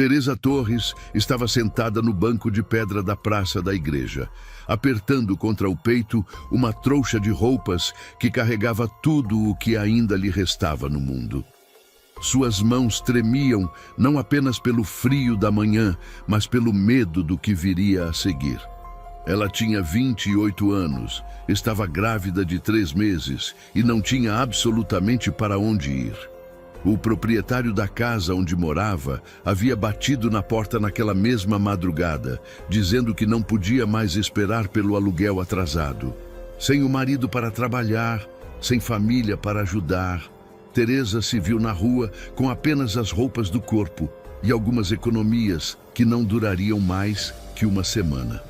Teresa Torres estava sentada no banco de pedra da praça da igreja, apertando contra o peito uma trouxa de roupas que carregava tudo o que ainda lhe restava no mundo. Suas mãos tremiam não apenas pelo frio da manhã, mas pelo medo do que viria a seguir. Ela tinha 28 anos, estava grávida de 3 meses e não tinha absolutamente para onde ir. O proprietário da casa onde morava havia batido na porta naquela mesma madrugada, dizendo que não podia mais esperar pelo aluguel atrasado. Sem o marido para trabalhar, sem família para ajudar, Teresa se viu na rua com apenas as roupas do corpo e algumas economias que não durariam mais que uma semana.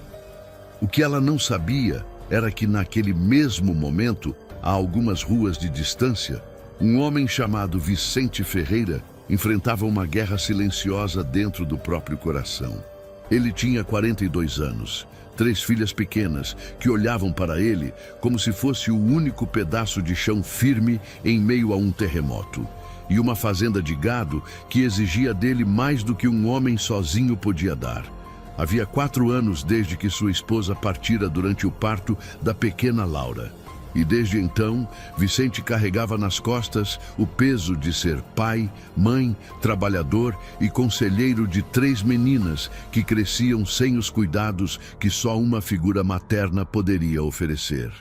O que ela não sabia era que naquele mesmo momento, a algumas ruas de distância, um homem chamado Vicente Ferreira enfrentava uma guerra silenciosa dentro do próprio coração. Ele tinha 42 anos, 3 filhas pequenas que olhavam para ele como se fosse o único pedaço de chão firme em meio a um terremoto, e uma fazenda de gado que exigia dele mais do que um homem sozinho podia dar. Havia 4 anos desde que sua esposa partira durante o parto da pequena Laura. E desde então, Vicente carregava nas costas o peso de ser pai, mãe, trabalhador e conselheiro de 3 meninas que cresciam sem os cuidados que só uma figura materna poderia oferecer.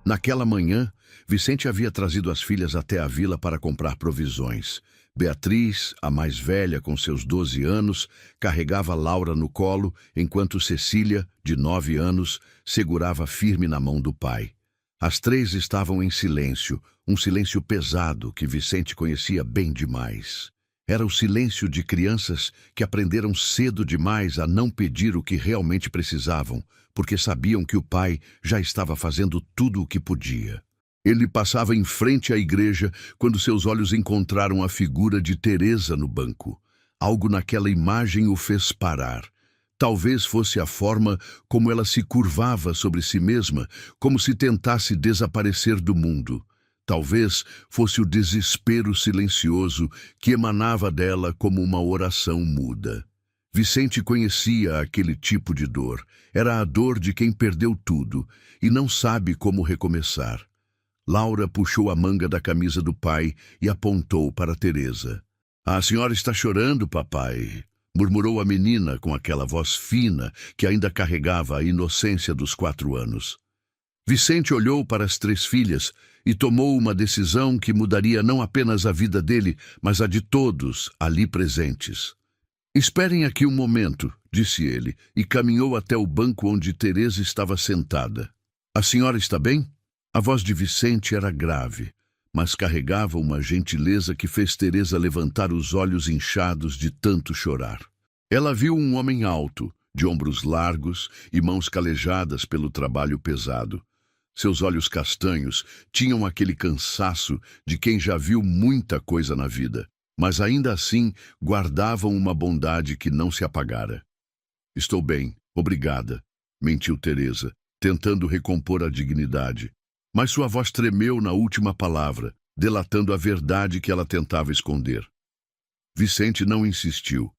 Naquela manhã, Vicente havia trazido as filhas até a vila para comprar provisões. Beatriz, a mais velha com seus 12 anos, carregava Laura no colo, enquanto Cecília, de 9 anos, segurava firme na mão do pai. As 3 estavam em silêncio, um silêncio pesado que Vicente conhecia bem demais. Era o silêncio de crianças que aprenderam cedo demais a não pedir o que realmente precisavam, porque sabiam que o pai já estava fazendo tudo o que podia. Ele passava em frente à igreja quando seus olhos encontraram a figura de Teresa no banco. Algo naquela imagem o fez parar. Talvez fosse a forma como ela se curvava sobre si mesma, como se tentasse desaparecer do mundo. Talvez fosse o desespero silencioso que emanava dela como uma oração muda. Vicente conhecia aquele tipo de dor. Era a dor de quem perdeu tudo e não sabe como recomeçar. Laura puxou a manga da camisa do pai e apontou para Teresa. "A senhora está chorando, papai", murmurou a menina com aquela voz fina que ainda carregava a inocência dos 4 anos. Vicente olhou para as 3 filhas e tomou uma decisão que mudaria não apenas a vida dele, mas a de todos ali presentes. "Esperem aqui um momento", disse ele, e caminhou até o banco onde Teresa estava sentada. "A senhora está bem?" A voz de Vicente era grave, mas carregava uma gentileza que fez Teresa levantar os olhos inchados de tanto chorar. Ela viu um homem alto, de ombros largos e mãos calejadas pelo trabalho pesado. Seus olhos castanhos tinham aquele cansaço de quem já viu muita coisa na vida, mas ainda assim guardavam uma bondade que não se apagara. "Estou bem, obrigada", mentiu Teresa, tentando recompor a dignidade. Mas sua voz tremeu na última palavra, delatando a verdade que ela tentava esconder. Vicente não insistiu.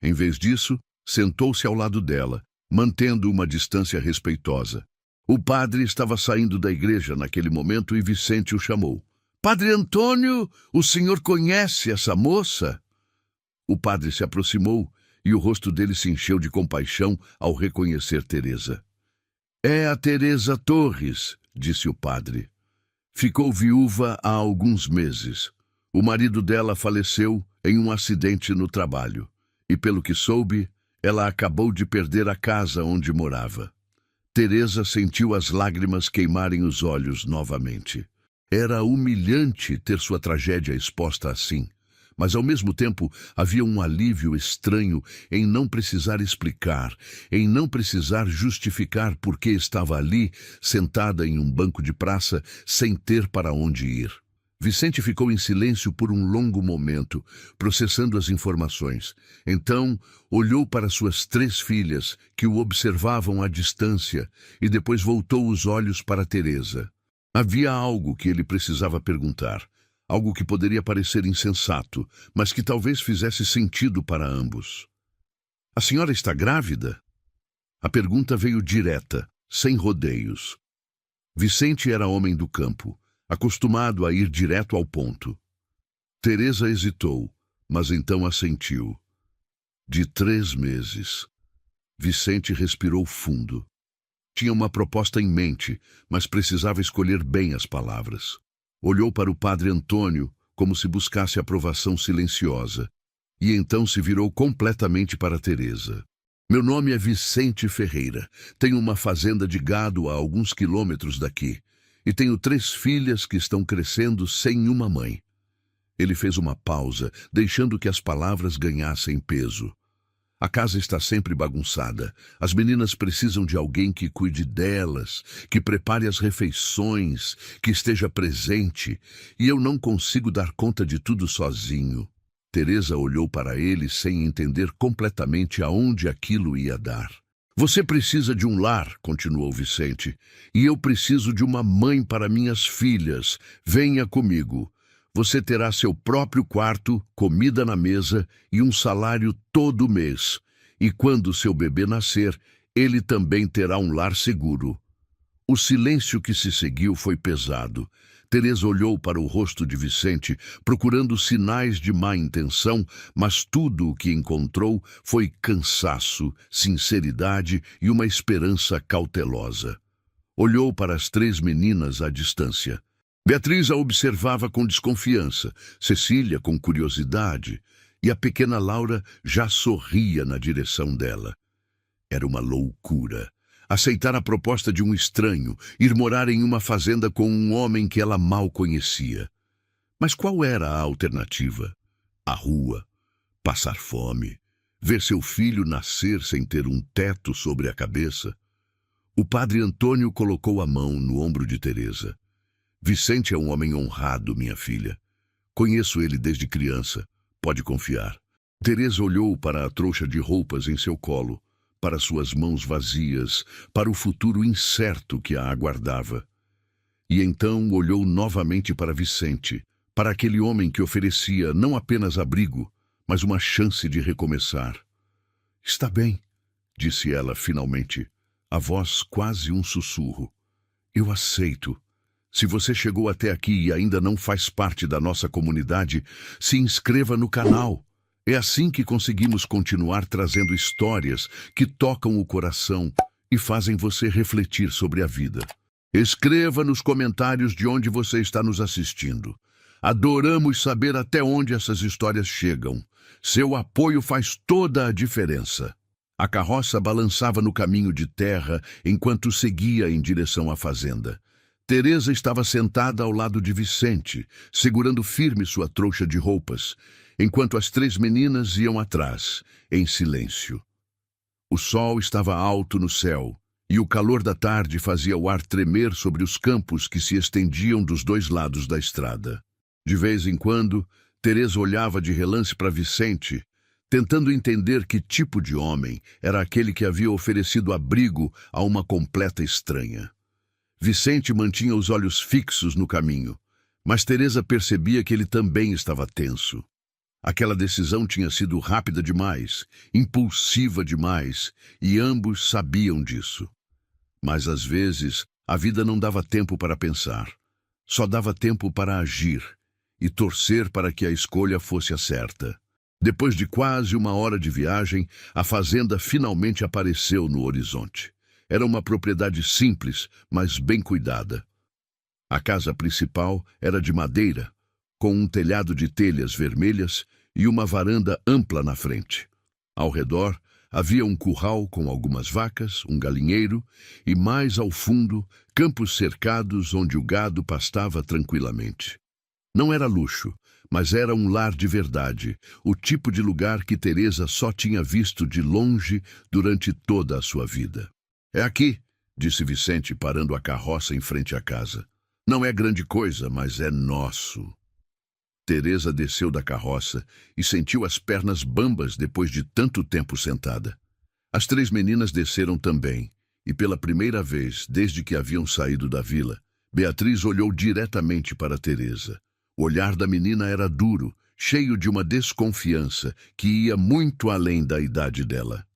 Em vez disso, sentou-se ao lado dela, mantendo uma distância respeitosa. O padre estava saindo da igreja naquele momento e Vicente o chamou. "Padre Antônio, o senhor conhece essa moça?" O padre se aproximou e o rosto dele se encheu de compaixão ao reconhecer Teresa. "É a Teresa Torres", disse o padre. "Ficou viúva há alguns meses. O marido dela faleceu em um acidente no trabalho. E pelo que soube, ela acabou de perder a casa onde morava." Teresa sentiu as lágrimas queimarem os olhos novamente. Era humilhante ter sua tragédia exposta assim. Mas, ao mesmo tempo, havia um alívio estranho em não precisar explicar, em não precisar justificar por que estava ali, sentada em um banco de praça, sem ter para onde ir. Vicente ficou em silêncio por um longo momento, processando as informações. Então, olhou para suas 3 filhas, que o observavam à distância, e depois voltou os olhos para Teresa. Havia algo que ele precisava perguntar. Algo que poderia parecer insensato, mas que talvez fizesse sentido para ambos. A senhora está grávida? A pergunta veio direta, sem rodeios. Vicente era homem do campo, acostumado a ir direto ao ponto. Teresa hesitou, mas então assentiu. De 3 meses. Vicente respirou fundo. Tinha uma proposta em mente, mas precisava escolher bem as palavras. Olhou para o padre Antônio, como se buscasse aprovação silenciosa, e então se virou completamente para Teresa. Meu nome é Vicente Ferreira. Tenho uma fazenda de gado a alguns quilômetros daqui, e tenho 3 filhas que estão crescendo sem uma mãe. Ele fez uma pausa, deixando que as palavras ganhassem peso. A casa está sempre bagunçada. As meninas precisam de alguém que cuide delas, que prepare as refeições, que esteja presente, e eu não consigo dar conta de tudo sozinho. Teresa olhou para ele sem entender completamente aonde aquilo ia dar. Você precisa de um lar, continuou Vicente, e eu preciso de uma mãe para minhas filhas. Venha comigo. Você terá seu próprio quarto, comida na mesa e um salário todo mês. E quando seu bebê nascer, ele também terá um lar seguro. O silêncio que se seguiu foi pesado. Teresa olhou para o rosto de Vicente, procurando sinais de má intenção, mas tudo o que encontrou foi cansaço, sinceridade e uma esperança cautelosa. Olhou para as 3 meninas à distância. Beatriz a observava com desconfiança, Cecília com curiosidade, e a pequena Laura já sorria na direção dela. Era uma loucura. Aceitar a proposta de um estranho, ir morar em uma fazenda com um homem que ela mal conhecia. Mas qual era a alternativa? A rua, passar fome, ver seu filho nascer sem ter um teto sobre a cabeça. O padre Antônio colocou a mão no ombro de Teresa. Vicente é um homem honrado, minha filha. Conheço ele desde criança. Pode confiar. Teresa olhou para a trouxa de roupas em seu colo, para suas mãos vazias, para o futuro incerto que a aguardava. E então olhou novamente para Vicente, para aquele homem que oferecia não apenas abrigo, mas uma chance de recomeçar. Está bem, disse ela finalmente, a voz quase um sussurro. Eu aceito. Se você chegou até aqui e ainda não faz parte da nossa comunidade, se inscreva no canal. É assim que conseguimos continuar trazendo histórias que tocam o coração e fazem você refletir sobre a vida. Escreva nos comentários de onde você está nos assistindo. Adoramos saber até onde essas histórias chegam. Seu apoio faz toda a diferença. A carroça balançava no caminho de terra enquanto seguia em direção à fazenda. Teresa estava sentada ao lado de Vicente, segurando firme sua trouxa de roupas, enquanto as 3 meninas iam atrás, em silêncio. O sol estava alto no céu, e o calor da tarde fazia o ar tremer sobre os campos que se estendiam dos 2 lados da estrada. De vez em quando, Teresa olhava de relance para Vicente, tentando entender que tipo de homem era aquele que havia oferecido abrigo a uma completa estranha. Vicente mantinha os olhos fixos no caminho, mas Teresa percebia que ele também estava tenso. Aquela decisão tinha sido rápida demais, impulsiva demais, e ambos sabiam disso. Mas às vezes a vida não dava tempo para pensar, só dava tempo para agir e torcer para que a escolha fosse a certa. Depois de quase 1 hora de viagem, a fazenda finalmente apareceu no horizonte. Era uma propriedade simples, mas bem cuidada. A casa principal era de madeira, com um telhado de telhas vermelhas e uma varanda ampla na frente. Ao redor, havia um curral com algumas vacas, um galinheiro e, mais ao fundo, campos cercados onde o gado pastava tranquilamente. Não era luxo, mas era um lar de verdade, o tipo de lugar que Teresa só tinha visto de longe durante toda a sua vida. É aqui, disse Vicente, parando a carroça em frente à casa. Não é grande coisa, mas é nosso. Teresa desceu da carroça e sentiu as pernas bambas depois de tanto tempo sentada. As 3 meninas desceram também, e pela primeira vez, desde que haviam saído da vila, Beatriz olhou diretamente para Teresa. O olhar da menina era duro, cheio de uma desconfiança que ia muito além da idade dela.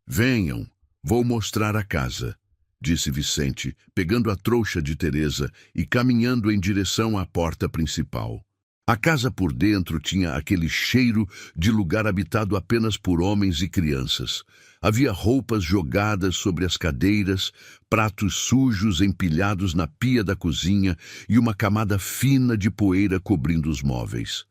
Venham, vou mostrar a casa, disse Vicente, pegando a trouxa de Teresa e caminhando em direção à porta principal. A casa por dentro tinha aquele cheiro de lugar habitado apenas por homens e crianças. Havia roupas jogadas sobre as cadeiras, pratos sujos empilhados na pia da cozinha e uma camada fina de poeira cobrindo os móveis.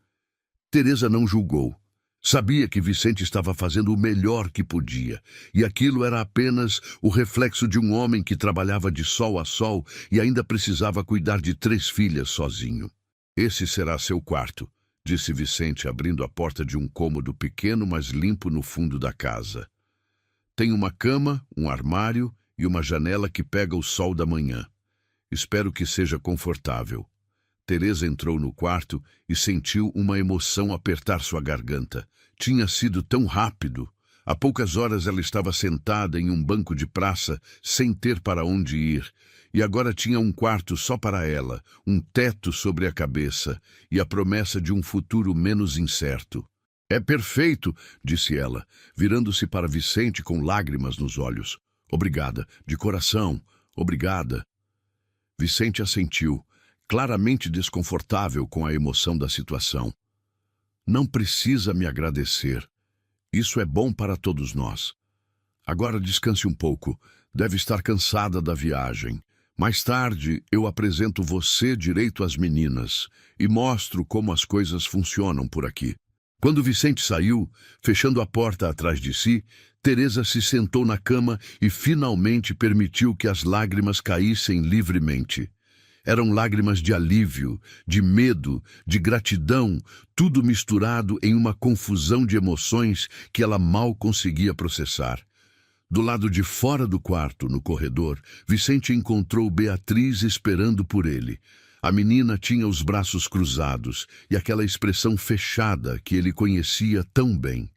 Teresa não julgou. Sabia que Vicente estava fazendo o melhor que podia, e aquilo era apenas o reflexo de um homem que trabalhava de sol a sol e ainda precisava cuidar de 3 filhas sozinho. Esse será seu quarto, disse Vicente, abrindo a porta de um cômodo pequeno, mas limpo no fundo da casa. Tem uma cama, um armário e uma janela que pega o sol da manhã. Espero que seja confortável. Teresa entrou no quarto e sentiu uma emoção apertar sua garganta. Tinha sido tão rápido. Há poucas horas ela estava sentada em um banco de praça, sem ter para onde ir. E agora tinha um quarto só para ela, um teto sobre a cabeça e a promessa de um futuro menos incerto. É perfeito, disse ela, virando-se para Vicente com lágrimas nos olhos. Obrigada, de coração, obrigada. Vicente assentiu, claramente desconfortável com a emoção da situação. Não precisa me agradecer. Isso é bom para todos nós. Agora descanse um pouco. Deve estar cansada da viagem. Mais tarde, eu apresento você direito às meninas e mostro como as coisas funcionam por aqui. Quando Vicente saiu, fechando a porta atrás de si, Teresa se sentou na cama e finalmente permitiu que as lágrimas caíssem livremente. Eram lágrimas de alívio, de medo, de gratidão, tudo misturado em uma confusão de emoções que ela mal conseguia processar. Do lado de fora do quarto, no corredor, Vicente encontrou Beatriz esperando por ele. A menina tinha os braços cruzados e aquela expressão fechada que ele conhecia tão bem.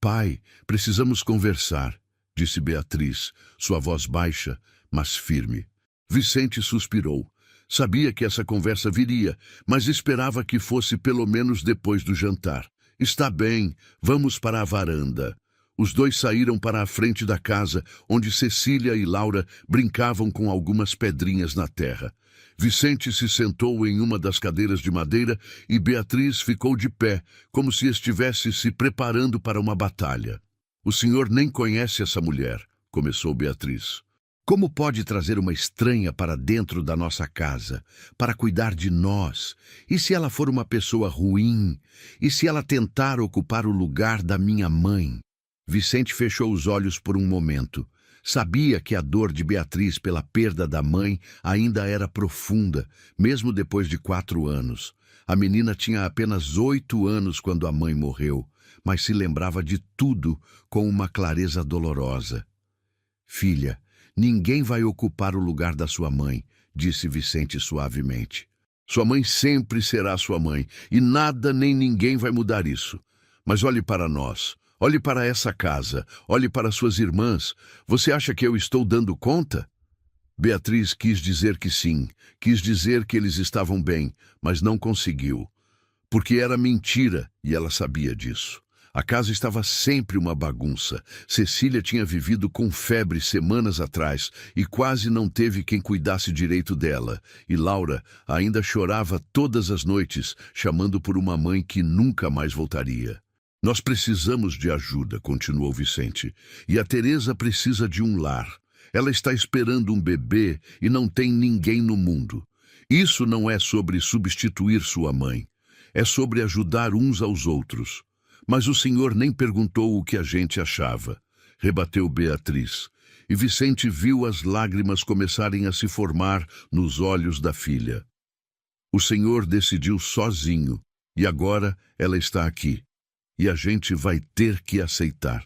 Pai, precisamos conversar, disse Beatriz, sua voz baixa, mas firme. Vicente suspirou. Sabia que essa conversa viria, mas esperava que fosse pelo menos depois do jantar. Está bem, vamos para a varanda. Os dois saíram para a frente da casa, onde Cecília e Laura brincavam com algumas pedrinhas na terra. Vicente se sentou em uma das cadeiras de madeira e Beatriz ficou de pé, como se estivesse se preparando para uma batalha. O senhor nem conhece essa mulher, começou Beatriz. Como pode trazer uma estranha para dentro da nossa casa, para cuidar de nós? E se ela for uma pessoa ruim? E se ela tentar ocupar o lugar da minha mãe? Vicente fechou os olhos por um momento. Sabia que a dor de Beatriz pela perda da mãe ainda era profunda, mesmo depois de 4 anos. A menina tinha apenas 8 anos quando a mãe morreu, mas se lembrava de tudo com uma clareza dolorosa. Filha, ninguém vai ocupar o lugar da sua mãe, disse Vicente suavemente. Sua mãe sempre será sua mãe, e nada nem ninguém vai mudar isso. Mas olhe para nós. Olhe para essa casa, olhe para suas irmãs. Você acha que eu estou dando conta? Beatriz quis dizer que sim, quis dizer que eles estavam bem, mas não conseguiu. Porque era mentira e ela sabia disso. A casa estava sempre uma bagunça. Cecília tinha vivido com febre semanas atrás e quase não teve quem cuidasse direito dela. E Laura ainda chorava todas as noites, chamando por uma mãe que nunca mais voltaria. Nós precisamos de ajuda, continuou Vicente, e a Teresa precisa de um lar. Ela está esperando um bebê e não tem ninguém no mundo. Isso não é sobre substituir sua mãe, é sobre ajudar uns aos outros. Mas o senhor nem perguntou o que a gente achava, rebateu Beatriz, e Vicente viu as lágrimas começarem a se formar nos olhos da filha. O senhor decidiu sozinho, e agora ela está aqui. E a gente vai ter que aceitar.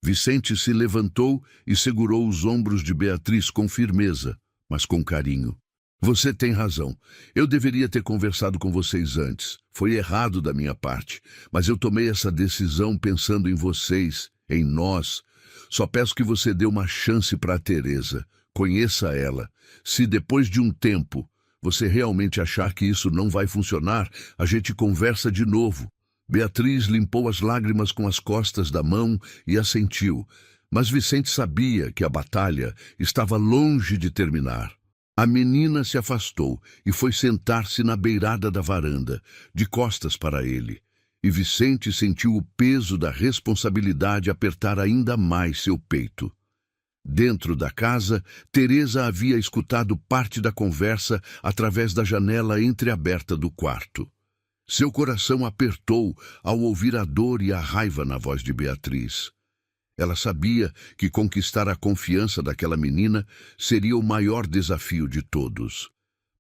Vicente se levantou e segurou os ombros de Beatriz com firmeza, mas com carinho. Você tem razão. Eu deveria ter conversado com vocês antes. Foi errado da minha parte, mas eu tomei essa decisão pensando em vocês, em nós. Só peço que você dê uma chance para a Teresa. Conheça ela. Se depois de um tempo você realmente achar que isso não vai funcionar, a gente conversa de novo. Beatriz limpou as lágrimas com as costas da mão e assentiu, mas Vicente sabia que a batalha estava longe de terminar. A menina se afastou e foi sentar-se na beirada da varanda, de costas para ele. E Vicente sentiu o peso da responsabilidade apertar ainda mais seu peito. Dentro da casa, Teresa havia escutado parte da conversa através da janela entreaberta do quarto. Seu coração apertou ao ouvir a dor e a raiva na voz de Beatriz. Ela sabia que conquistar a confiança daquela menina seria o maior desafio de todos.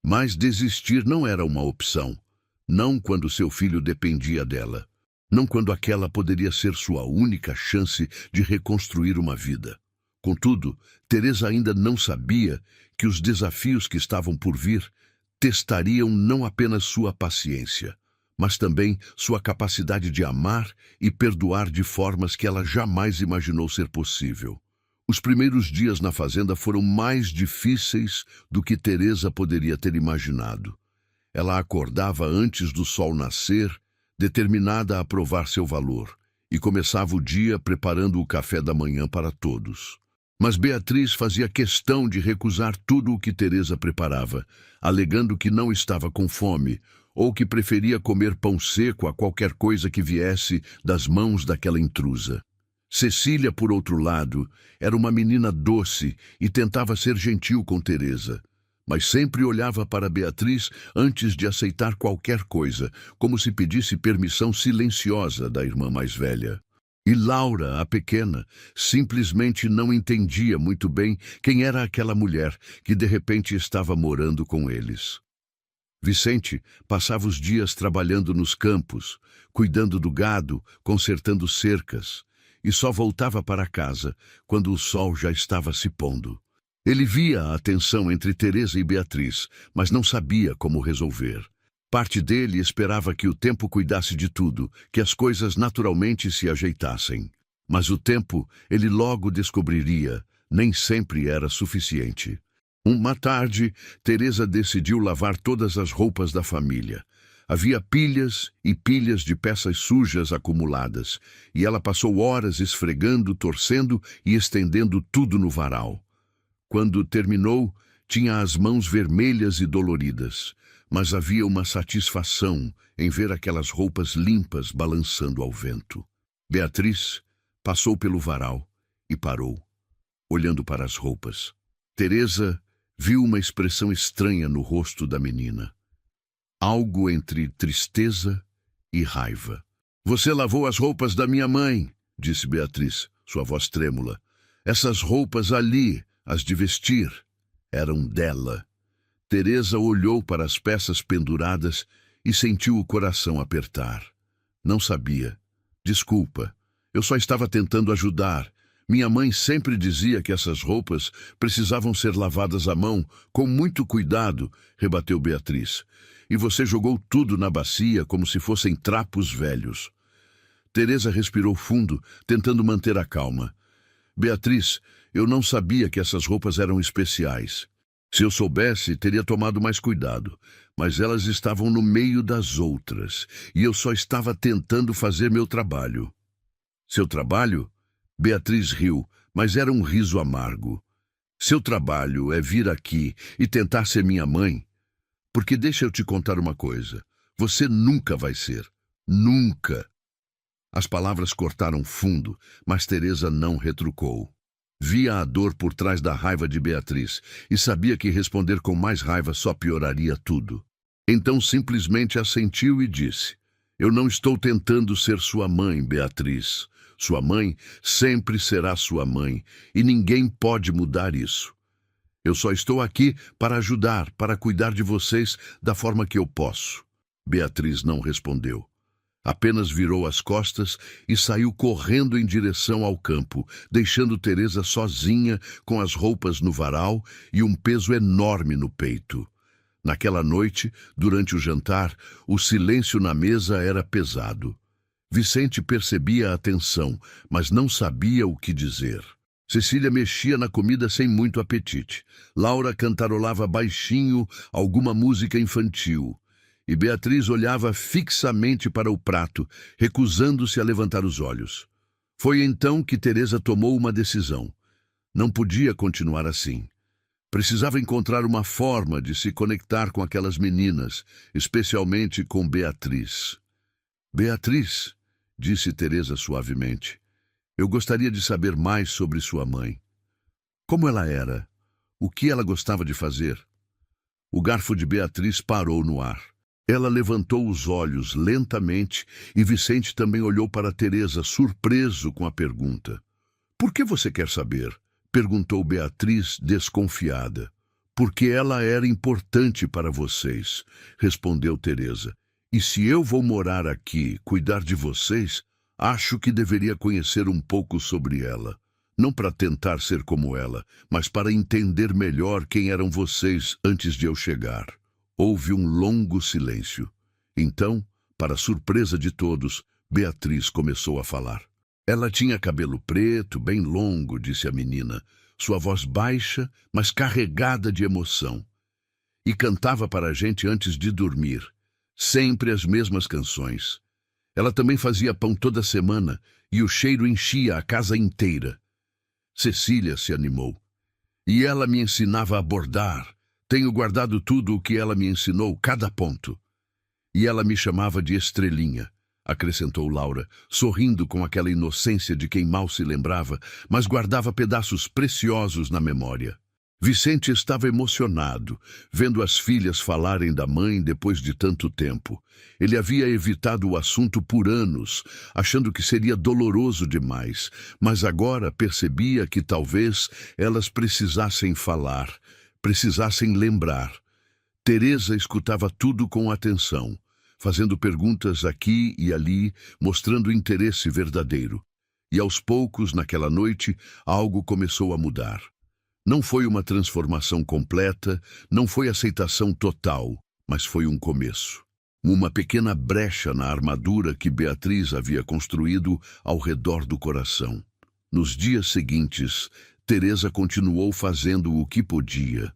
Mas desistir não era uma opção. Não quando seu filho dependia dela. Não quando aquela poderia ser sua única chance de reconstruir uma vida. Contudo, Teresa ainda não sabia que os desafios que estavam por vir testariam não apenas sua paciência, mas também sua capacidade de amar e perdoar de formas que ela jamais imaginou ser possível. Os primeiros dias na fazenda foram mais difíceis do que Teresa poderia ter imaginado. Ela acordava antes do sol nascer, determinada a provar seu valor, e começava o dia preparando o café da manhã para todos. Mas Beatriz fazia questão de recusar tudo o que Teresa preparava, alegando que não estava com fome, ou que preferia comer pão seco a qualquer coisa que viesse das mãos daquela intrusa. Cecília, por outro lado, era uma menina doce e tentava ser gentil com Teresa, mas sempre olhava para Beatriz antes de aceitar qualquer coisa, como se pedisse permissão silenciosa da irmã mais velha. E Laura, a pequena, simplesmente não entendia muito bem quem era aquela mulher que de repente estava morando com eles. Vicente passava os dias trabalhando nos campos, cuidando do gado, consertando cercas, e só voltava para casa quando o sol já estava se pondo. Ele via a tensão entre Teresa e Beatriz, mas não sabia como resolver. Parte dele esperava que o tempo cuidasse de tudo, que as coisas naturalmente se ajeitassem. Mas o tempo, ele logo descobriria, nem sempre era suficiente. Uma tarde, Teresa decidiu lavar todas as roupas da família. Havia pilhas e pilhas de peças sujas acumuladas, e ela passou horas esfregando, torcendo e estendendo tudo no varal. Quando terminou, tinha as mãos vermelhas e doloridas, mas havia uma satisfação em ver aquelas roupas limpas balançando ao vento. Beatriz passou pelo varal e parou, olhando para as roupas. Teresa viu uma expressão estranha no rosto da menina. Algo entre tristeza e raiva. "Você lavou as roupas da minha mãe", disse Beatriz, sua voz trêmula. "Essas roupas ali, as de vestir, eram dela." Teresa olhou para as peças penduradas e sentiu o coração apertar. Não sabia. "Desculpa, eu só estava tentando ajudar. Minha mãe sempre dizia que essas roupas precisavam ser lavadas à mão, com muito cuidado", rebateu Beatriz. "E você jogou tudo na bacia como se fossem trapos velhos." Teresa respirou fundo, tentando manter a calma. "Beatriz, eu não sabia que essas roupas eram especiais. Se eu soubesse, teria tomado mais cuidado, mas elas estavam no meio das outras, e eu só estava tentando fazer meu trabalho." "Seu trabalho?" Beatriz riu, mas era um riso amargo. "Seu trabalho é vir aqui e tentar ser minha mãe? Porque deixa eu te contar uma coisa, você nunca vai ser. Nunca." As palavras cortaram fundo, mas Teresa não retrucou. Via a dor por trás da raiva de Beatriz e sabia que responder com mais raiva só pioraria tudo. Então simplesmente assentiu e disse: "Eu não estou tentando ser sua mãe, Beatriz. Sua mãe sempre será sua mãe, e ninguém pode mudar isso. Eu só estou aqui para ajudar, para cuidar de vocês da forma que eu posso." Beatriz não respondeu. Apenas virou as costas e saiu correndo em direção ao campo, deixando Teresa sozinha com as roupas no varal e um peso enorme no peito. Naquela noite, durante o jantar, o silêncio na mesa era pesado. Vicente percebia a tensão, mas não sabia o que dizer. Cecília mexia na comida sem muito apetite. Laura cantarolava baixinho alguma música infantil. E Beatriz olhava fixamente para o prato, recusando-se a levantar os olhos. Foi então que Teresa tomou uma decisão. Não podia continuar assim. Precisava encontrar uma forma de se conectar com aquelas meninas, especialmente com Beatriz. Beatriz, disse Teresa suavemente, eu gostaria de saber mais sobre sua mãe. Como ela era? O que ela gostava de fazer? O garfo de Beatriz parou no ar. Ela levantou os olhos lentamente e Vicente também olhou para Teresa, surpreso com a pergunta. Por que você quer saber? Perguntou Beatriz, desconfiada. Porque ela era importante para vocês, respondeu Teresa. E se eu vou morar aqui, cuidar de vocês, acho que deveria conhecer um pouco sobre ela. Não para tentar ser como ela, mas para entender melhor quem eram vocês antes de eu chegar. Houve um longo silêncio. Então, para surpresa de todos, Beatriz começou a falar. Ela tinha cabelo preto, bem longo, disse a menina, sua voz baixa, mas carregada de emoção. E cantava para a gente antes de dormir, sempre as mesmas canções. Ela também fazia pão toda semana e o cheiro enchia a casa inteira. Cecília se animou. E ela me ensinava a bordar. Tenho guardado tudo o que ela me ensinou, cada ponto. E ela me chamava de Estrelinha, acrescentou Laura, sorrindo com aquela inocência de quem mal se lembrava, mas guardava pedaços preciosos na memória. Vicente estava emocionado, vendo as filhas falarem da mãe depois de tanto tempo. Ele havia evitado o assunto por anos, achando que seria doloroso demais, mas agora percebia que talvez elas precisassem falar, precisassem lembrar. Teresa escutava tudo com atenção, fazendo perguntas aqui e ali, mostrando interesse verdadeiro. E aos poucos, naquela noite, algo começou a mudar. Não foi uma transformação completa, não foi aceitação total, mas foi um começo. Uma pequena brecha na armadura que Beatriz havia construído ao redor do coração. Nos dias seguintes, Teresa continuou fazendo o que podia.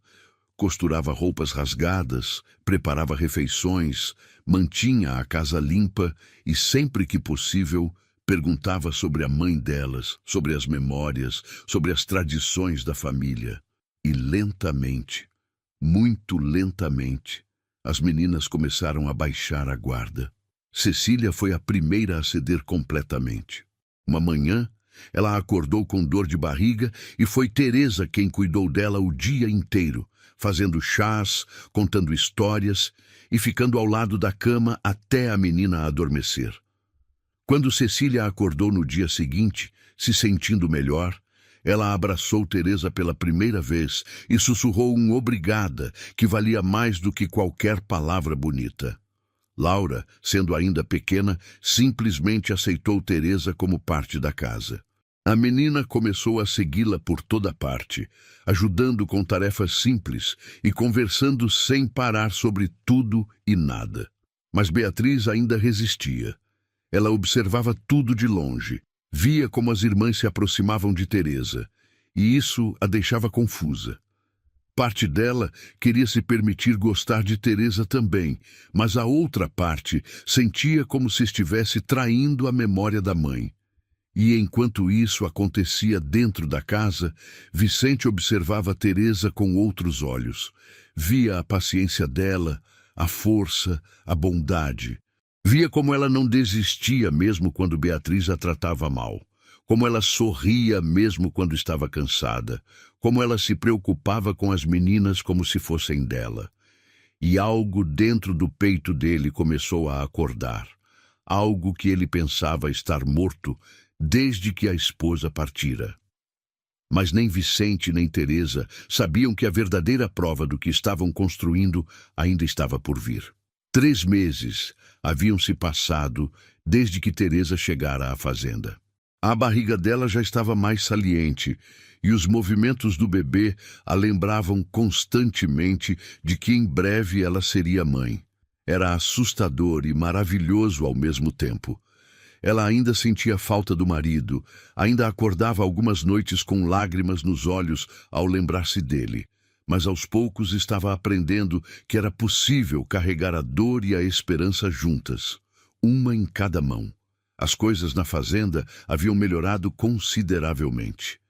Costurava roupas rasgadas, preparava refeições, mantinha a casa limpa e, sempre que possível, perguntava sobre a mãe delas, sobre as memórias, sobre as tradições da família. E lentamente, muito lentamente, as meninas começaram a baixar a guarda. Cecília foi a primeira a ceder completamente. Uma manhã, ela acordou com dor de barriga e foi Teresa quem cuidou dela o dia inteiro, fazendo chás, contando histórias e ficando ao lado da cama até a menina adormecer. Quando Cecília acordou no dia seguinte, se sentindo melhor, ela abraçou Teresa pela primeira vez e sussurrou um obrigada que valia mais do que qualquer palavra bonita. Laura, sendo ainda pequena, simplesmente aceitou Teresa como parte da casa. A menina começou a segui-la por toda parte, ajudando com tarefas simples e conversando sem parar sobre tudo e nada. Mas Beatriz ainda resistia. Ela observava tudo de longe, via como as irmãs se aproximavam de Teresa, e isso a deixava confusa. Parte dela queria se permitir gostar de Teresa também, mas a outra parte sentia como se estivesse traindo a memória da mãe. E enquanto isso acontecia dentro da casa, Vicente observava Teresa com outros olhos. Via a paciência dela, a força, a bondade. Via como ela não desistia mesmo quando Beatriz a tratava mal, como ela sorria mesmo quando estava cansada, como ela se preocupava com as meninas como se fossem dela. E algo dentro do peito dele começou a acordar, algo que ele pensava estar morto desde que a esposa partira. Mas nem Vicente nem Teresa sabiam que a verdadeira prova do que estavam construindo ainda estava por vir. 3 meses haviam se passado desde que Teresa chegara à fazenda. A barriga dela já estava mais saliente e os movimentos do bebê a lembravam constantemente de que em breve ela seria mãe. Era assustador e maravilhoso ao mesmo tempo. Ela ainda sentia falta do marido, ainda acordava algumas noites com lágrimas nos olhos ao lembrar-se dele. Mas aos poucos estava aprendendo que era possível carregar a dor e a esperança juntas, uma em cada mão. As coisas na fazenda haviam melhorado consideravelmente.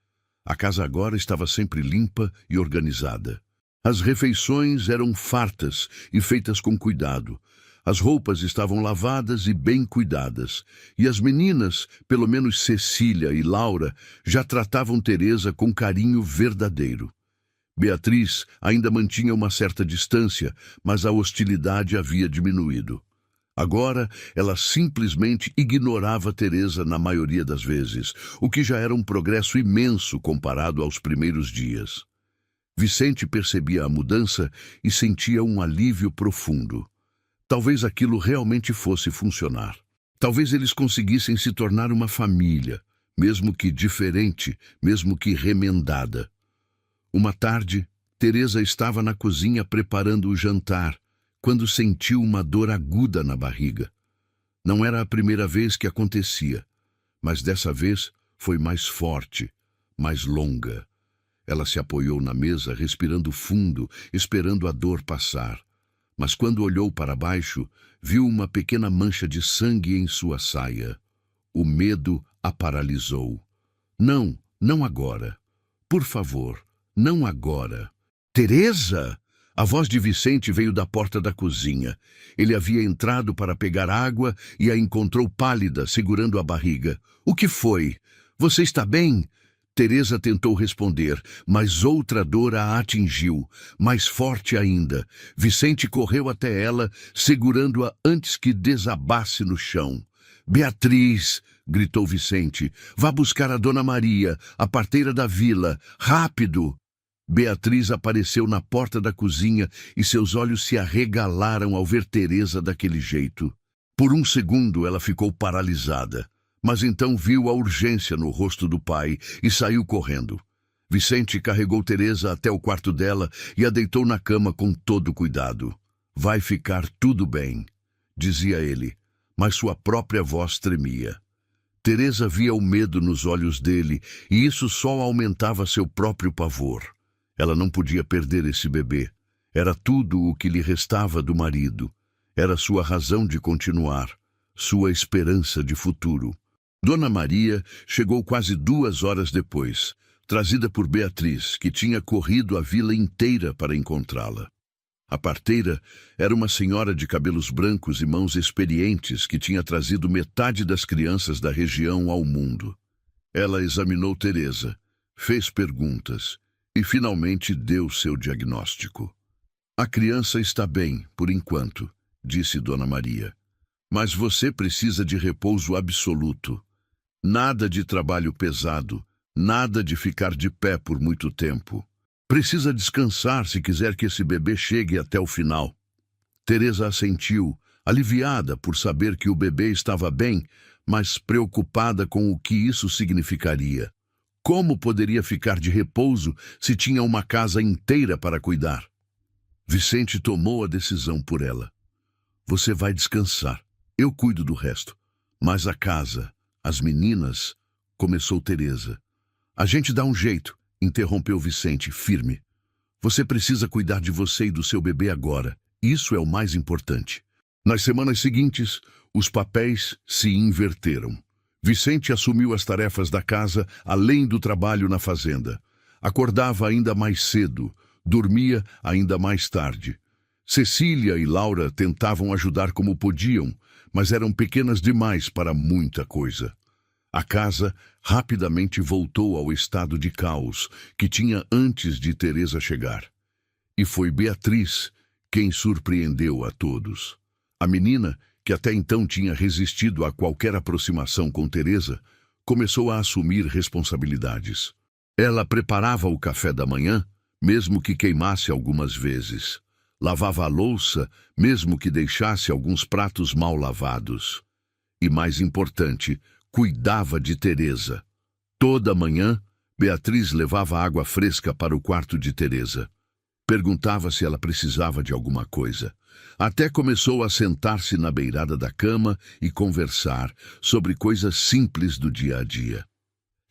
A casa agora estava sempre limpa e organizada. As refeições eram fartas e feitas com cuidado. As roupas estavam lavadas e bem cuidadas. E as meninas, pelo menos Cecília e Laura, já tratavam Teresa com carinho verdadeiro. Beatriz ainda mantinha uma certa distância, mas a hostilidade havia diminuído. Agora, ela simplesmente ignorava Teresa na maioria das vezes, o que já era um progresso imenso comparado aos primeiros dias. Vicente percebia a mudança e sentia um alívio profundo. Talvez aquilo realmente fosse funcionar. Talvez eles conseguissem se tornar uma família, mesmo que diferente, mesmo que remendada. Uma tarde, Teresa estava na cozinha preparando o jantar, quando sentiu uma dor aguda na barriga. Não era a primeira vez que acontecia, mas dessa vez foi mais forte, mais longa. Ela se apoiou na mesa, respirando fundo, esperando a dor passar. Mas quando olhou para baixo, viu uma pequena mancha de sangue em sua saia. O medo a paralisou. Não, não agora. Por favor, não agora. Teresa! A voz de Vicente veio da porta da cozinha. Ele havia entrado para pegar água e a encontrou pálida, segurando a barriga. O que foi? Você está bem? Teresa tentou responder, mas outra dor a atingiu, mais forte ainda. Vicente correu até ela, segurando-a antes que desabasse no chão. Beatriz! Gritou Vicente. Vá buscar a Dona Maria, a parteira da vila. Rápido! Beatriz apareceu na porta da cozinha e seus olhos se arregalaram ao ver Teresa daquele jeito. Por um segundo ela ficou paralisada, mas então viu a urgência no rosto do pai e saiu correndo. Vicente carregou Teresa até o quarto dela e a deitou na cama com todo cuidado. Vai ficar tudo bem, dizia ele, mas sua própria voz tremia. Teresa via o medo nos olhos dele e isso só aumentava seu próprio pavor. Ela não podia perder esse bebê. Era tudo o que lhe restava do marido. Era sua razão de continuar, sua esperança de futuro. Dona Maria chegou quase 2 horas depois, trazida por Beatriz, que tinha corrido a vila inteira para encontrá-la. A parteira era uma senhora de cabelos brancos e mãos experientes que tinha trazido metade das crianças da região ao mundo. Ela examinou Teresa, fez perguntas e finalmente deu seu diagnóstico. A criança está bem, por enquanto, disse Dona Maria. Mas você precisa de repouso absoluto. Nada de trabalho pesado, nada de ficar de pé por muito tempo. Precisa descansar se quiser que esse bebê chegue até o final. Teresa assentiu, aliviada por saber que o bebê estava bem, mas preocupada com o que isso significaria. Como poderia ficar de repouso se tinha uma casa inteira para cuidar? Vicente tomou a decisão por ela. Você vai descansar. Eu cuido do resto. Mas a casa, as meninas, começou Teresa. A gente dá um jeito, interrompeu Vicente, firme. Você precisa cuidar de você e do seu bebê agora. Isso é o mais importante. Nas semanas seguintes, os papéis se inverteram. Vicente assumiu as tarefas da casa, além do trabalho na fazenda. Acordava ainda mais cedo, dormia ainda mais tarde. Cecília e Laura tentavam ajudar como podiam, mas eram pequenas demais para muita coisa. A casa rapidamente voltou ao estado de caos que tinha antes de Teresa chegar. E foi Beatriz quem surpreendeu a todos. A menina, que até então tinha resistido a qualquer aproximação com Teresa, começou a assumir responsabilidades. Ela preparava o café da manhã, mesmo que queimasse algumas vezes. Lavava a louça, mesmo que deixasse alguns pratos mal lavados. E, mais importante, cuidava de Teresa. Toda manhã, Beatriz levava água fresca para o quarto de Teresa. Perguntava se ela precisava de alguma coisa. Até começou a sentar-se na beirada da cama e conversar sobre coisas simples do dia a dia.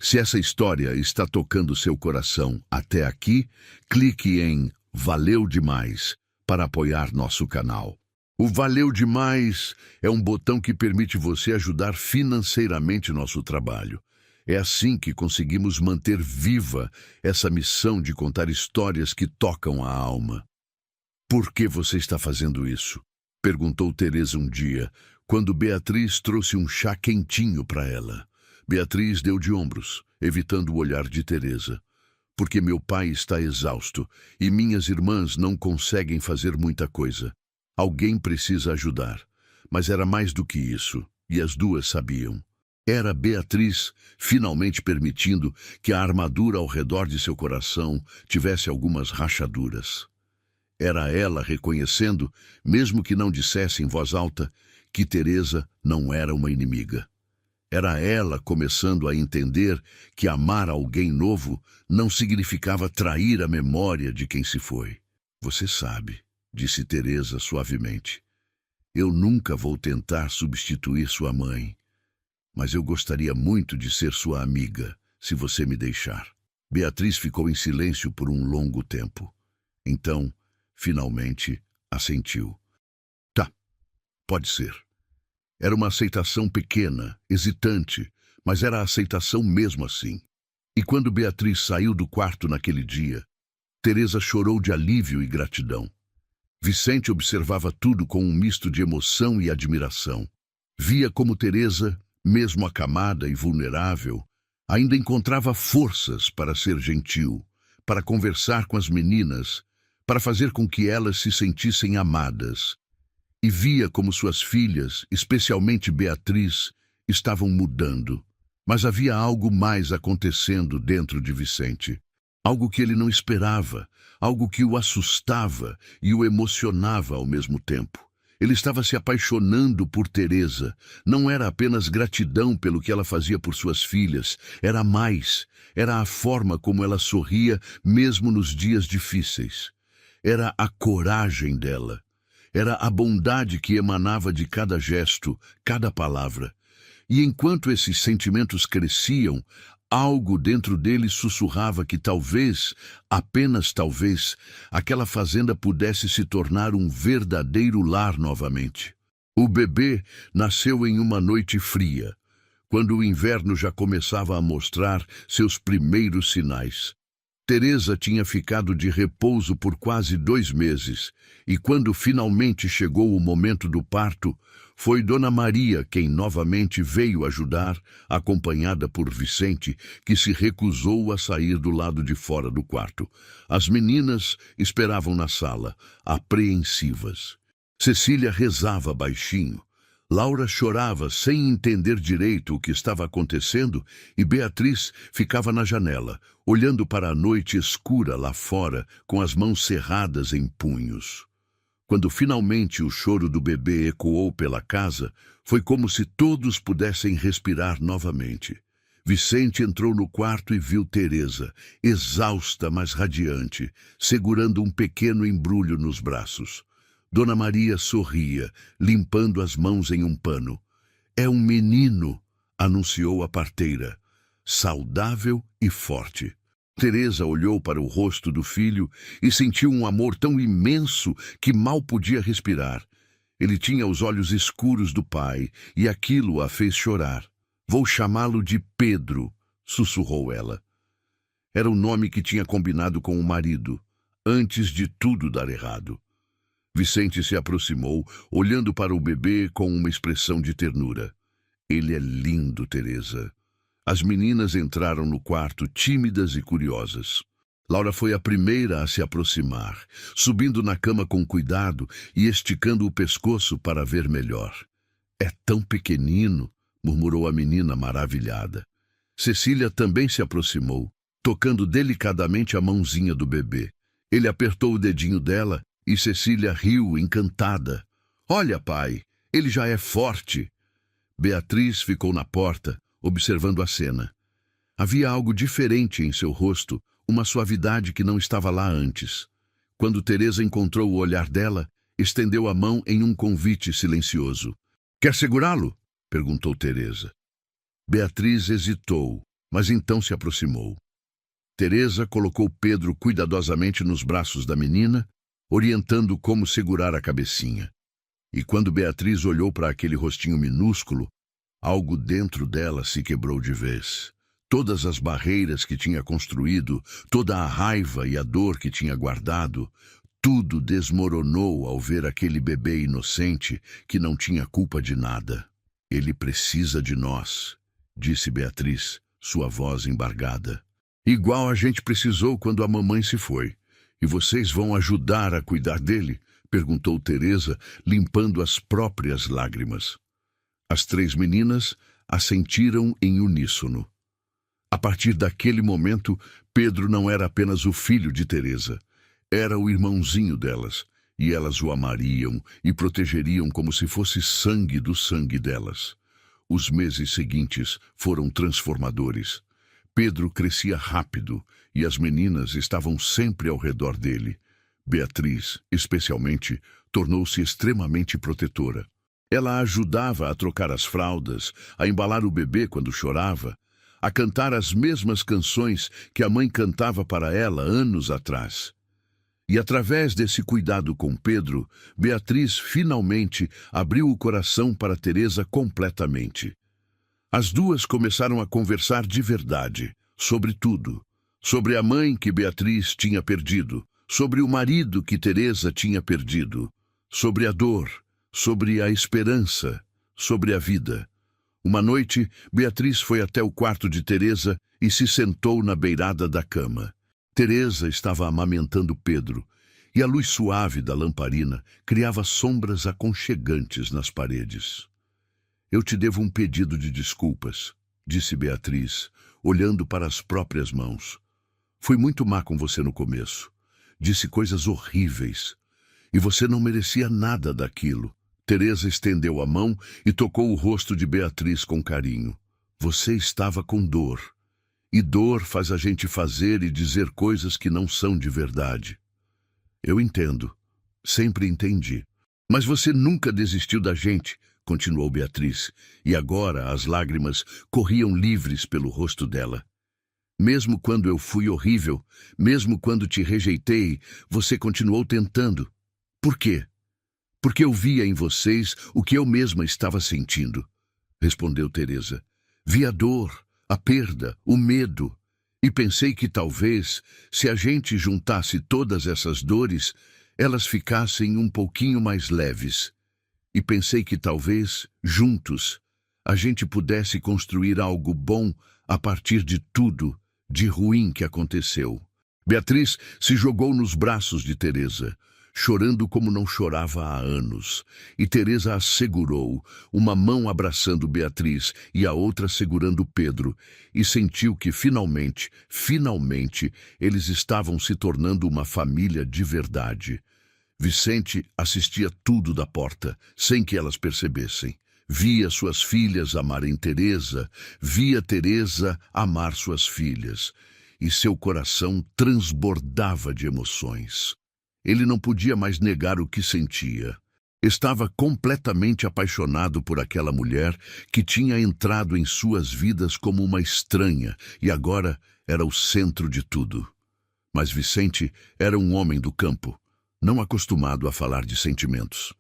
Se essa história está tocando seu coração até aqui, clique em Valeu Demais para apoiar nosso canal. O Valeu Demais é um botão que permite você ajudar financeiramente nosso trabalho. É assim que conseguimos manter viva essa missão de contar histórias que tocam a alma. Por que você está fazendo isso? Perguntou Teresa um dia, quando Beatriz trouxe um chá quentinho para ela. Beatriz deu de ombros, evitando o olhar de Teresa. Porque meu pai está exausto e minhas irmãs não conseguem fazer muita coisa. Alguém precisa ajudar. Mas era mais do que isso, e as duas sabiam. Era Beatriz finalmente permitindo que a armadura ao redor de seu coração tivesse algumas rachaduras. Era ela reconhecendo, mesmo que não dissesse em voz alta, que Teresa não era uma inimiga. Era ela começando a entender que amar alguém novo não significava trair a memória de quem se foi. Você sabe, disse Teresa suavemente, eu nunca vou tentar substituir sua mãe. Mas eu gostaria muito de ser sua amiga, se você me deixar. Beatriz ficou em silêncio por um longo tempo. Então, finalmente, assentiu. Tá, pode ser. Era uma aceitação pequena, hesitante, mas era a aceitação mesmo assim. E quando Beatriz saiu do quarto naquele dia, Teresa chorou de alívio e gratidão. Vicente observava tudo com um misto de emoção e admiração. Via como Teresa, mesmo acamada e vulnerável, ainda encontrava forças para ser gentil, para conversar com as meninas, para fazer com que elas se sentissem amadas. E via como suas filhas, especialmente Beatriz, estavam mudando. Mas havia algo mais acontecendo dentro de Vicente. Algo que ele não esperava, algo que o assustava e o emocionava ao mesmo tempo. Ele estava se apaixonando por Teresa. Não era apenas gratidão pelo que ela fazia por suas filhas, era mais. Era a forma como ela sorria mesmo nos dias difíceis. Era a coragem dela. Era a bondade que emanava de cada gesto, cada palavra. E enquanto esses sentimentos cresciam, algo dentro dele sussurrava que talvez, apenas talvez, aquela fazenda pudesse se tornar um verdadeiro lar novamente. O bebê nasceu em uma noite fria, quando o inverno já começava a mostrar seus primeiros sinais. Teresa tinha ficado de repouso por quase 2 meses, e quando finalmente chegou o momento do parto, foi Dona Maria quem novamente veio ajudar, acompanhada por Vicente, que se recusou a sair do lado de fora do quarto. As meninas esperavam na sala, apreensivas. Cecília rezava baixinho. Laura chorava sem entender direito o que estava acontecendo e Beatriz ficava na janela, olhando para a noite escura lá fora, com as mãos cerradas em punhos. Quando finalmente o choro do bebê ecoou pela casa, foi como se todos pudessem respirar novamente. Vicente entrou no quarto e viu Teresa, exausta, mas radiante, segurando um pequeno embrulho nos braços. Dona Maria sorria, limpando as mãos em um pano. É um menino, anunciou a parteira, saudável e forte. Teresa olhou para o rosto do filho e sentiu um amor tão imenso que mal podia respirar. Ele tinha os olhos escuros do pai e aquilo a fez chorar. Vou chamá-lo de Pedro, sussurrou ela. Era o nome que tinha combinado com o marido, antes de tudo dar errado. Vicente se aproximou, olhando para o bebê com uma expressão de ternura. Ele é lindo, Teresa. As meninas entraram no quarto tímidas e curiosas. Laura foi a primeira a se aproximar, subindo na cama com cuidado e esticando o pescoço para ver melhor. É tão pequenino, murmurou a menina maravilhada. Cecília também se aproximou, tocando delicadamente a mãozinha do bebê. Ele apertou o dedinho dela e Cecília riu, encantada. Olha, pai, ele já é forte. Beatriz ficou na porta, observando a cena. Havia algo diferente em seu rosto, uma suavidade que não estava lá antes. Quando Teresa encontrou o olhar dela, estendeu a mão em um convite silencioso. Quer segurá-lo? Perguntou Teresa. Beatriz hesitou, mas então se aproximou. Teresa colocou Pedro cuidadosamente nos braços da menina, orientando como segurar a cabecinha. E quando Beatriz olhou para aquele rostinho minúsculo, algo dentro dela se quebrou de vez. Todas as barreiras que tinha construído, toda a raiva e a dor que tinha guardado, tudo desmoronou ao ver aquele bebê inocente que não tinha culpa de nada. Ele precisa de nós, disse Beatriz, sua voz embargada. Igual a gente precisou quando a mamãe se foi. E vocês vão ajudar a cuidar dele? Perguntou Teresa, limpando as próprias lágrimas. As três meninas assentiram em uníssono. A partir daquele momento, Pedro não era apenas o filho de Teresa. Era o irmãozinho delas, e elas o amariam e protegeriam como se fosse sangue do sangue delas. Os meses seguintes foram transformadores. Pedro crescia rápido e as meninas estavam sempre ao redor dele. Beatriz, especialmente, tornou-se extremamente protetora. Ela ajudava a trocar as fraldas, a embalar o bebê quando chorava, a cantar as mesmas canções que a mãe cantava para ela anos atrás. E através desse cuidado com Pedro, Beatriz finalmente abriu o coração para Teresa completamente. As duas começaram a conversar de verdade, sobre tudo. Sobre a mãe que Beatriz tinha perdido, sobre o marido que Teresa tinha perdido, sobre a dor, sobre a esperança, sobre a vida. Uma noite, Beatriz foi até o quarto de Teresa e se sentou na beirada da cama. Teresa estava amamentando Pedro, e a luz suave da lamparina criava sombras aconchegantes nas paredes. Eu te devo um pedido de desculpas, disse Beatriz, olhando para as próprias mãos. Fui muito má com você no começo. Disse coisas horríveis. E você não merecia nada daquilo. Teresa estendeu a mão e tocou o rosto de Beatriz com carinho. Você estava com dor. E dor faz a gente fazer e dizer coisas que não são de verdade. Eu entendo. Sempre entendi. Mas você nunca desistiu da gente, continuou Beatriz, e agora as lágrimas corriam livres pelo rosto dela. Mesmo quando eu fui horrível, mesmo quando te rejeitei, você continuou tentando. Por quê? Porque eu via em vocês o que eu mesma estava sentindo, respondeu Teresa. Vi a dor, a perda, o medo, e pensei que talvez, se a gente juntasse todas essas dores, elas ficassem um pouquinho mais leves. E pensei que talvez, juntos, a gente pudesse construir algo bom a partir de tudo de ruim que aconteceu. Beatriz se jogou nos braços de Teresa, chorando como não chorava há anos, e Teresa a segurou, uma mão abraçando Beatriz e a outra segurando Pedro, e sentiu que finalmente, eles estavam se tornando uma família de verdade. Vicente assistia tudo da porta, sem que elas percebessem. Via suas filhas amarem Teresa, via Teresa amar suas filhas, e seu coração transbordava de emoções. Ele não podia mais negar o que sentia. Estava completamente apaixonado por aquela mulher que tinha entrado em suas vidas como uma estranha e agora era o centro de tudo. Mas Vicente era um homem do campo, não acostumado a falar de sentimentos.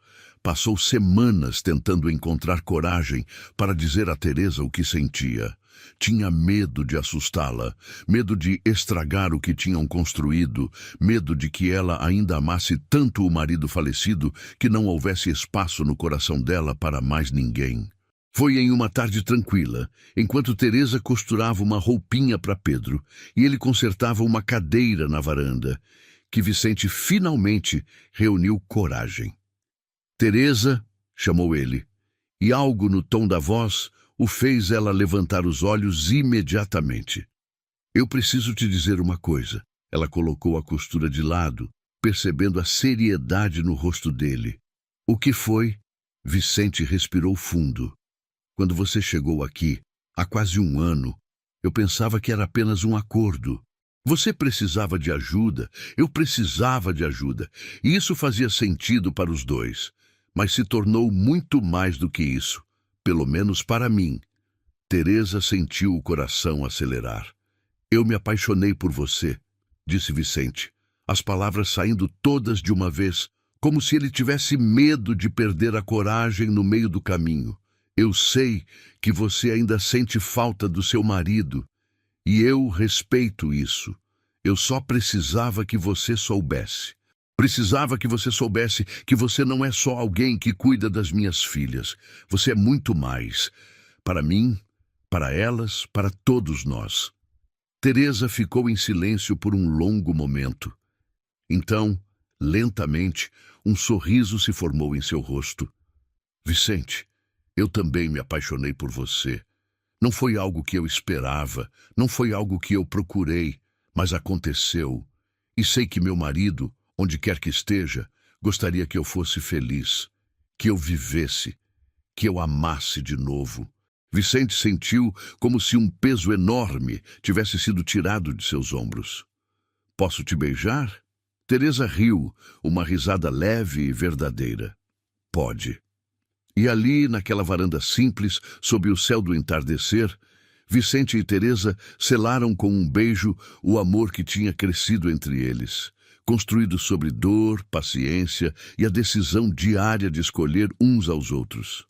Passou semanas tentando encontrar coragem para dizer a Teresa o que sentia. Tinha medo de assustá-la, medo de estragar o que tinham construído, medo de que ela ainda amasse tanto o marido falecido que não houvesse espaço no coração dela para mais ninguém. Foi em uma tarde tranquila, enquanto Teresa costurava uma roupinha para Pedro e ele consertava uma cadeira na varanda, que Vicente finalmente reuniu coragem. Teresa, chamou ele, e algo no tom da voz o fez ela levantar os olhos imediatamente. Eu preciso te dizer uma coisa. Ela colocou a costura de lado, percebendo a seriedade no rosto dele. O que foi? Vicente respirou fundo. Quando você chegou aqui, há quase um ano, eu pensava que era apenas um acordo. Você precisava de ajuda, eu precisava de ajuda, e isso fazia sentido para os dois, mas se tornou muito mais do que isso, pelo menos para mim. Teresa sentiu o coração acelerar. Eu me apaixonei por você, disse Vicente, as palavras saindo todas de uma vez, como se ele tivesse medo de perder a coragem no meio do caminho. Eu sei que você ainda sente falta do seu marido, e eu respeito isso. Eu só precisava que você soubesse. Precisava que você soubesse que você não é só alguém que cuida das minhas filhas. Você é muito mais. Para mim, para elas, para todos nós. Teresa ficou em silêncio por um longo momento. Então, lentamente, um sorriso se formou em seu rosto. Vicente, eu também me apaixonei por você. Não foi algo que eu esperava, não foi algo que eu procurei, mas aconteceu. E sei que meu marido, onde quer que esteja, gostaria que eu fosse feliz, que eu vivesse, que eu amasse de novo. Vicente sentiu como se um peso enorme tivesse sido tirado de seus ombros. Posso te beijar? Teresa riu, uma risada leve e verdadeira. Pode. E ali, naquela varanda simples, sob o céu do entardecer, Vicente e Teresa selaram com um beijo o amor que tinha crescido entre eles, construído sobre dor, paciência e a decisão diária de escolher uns aos outros.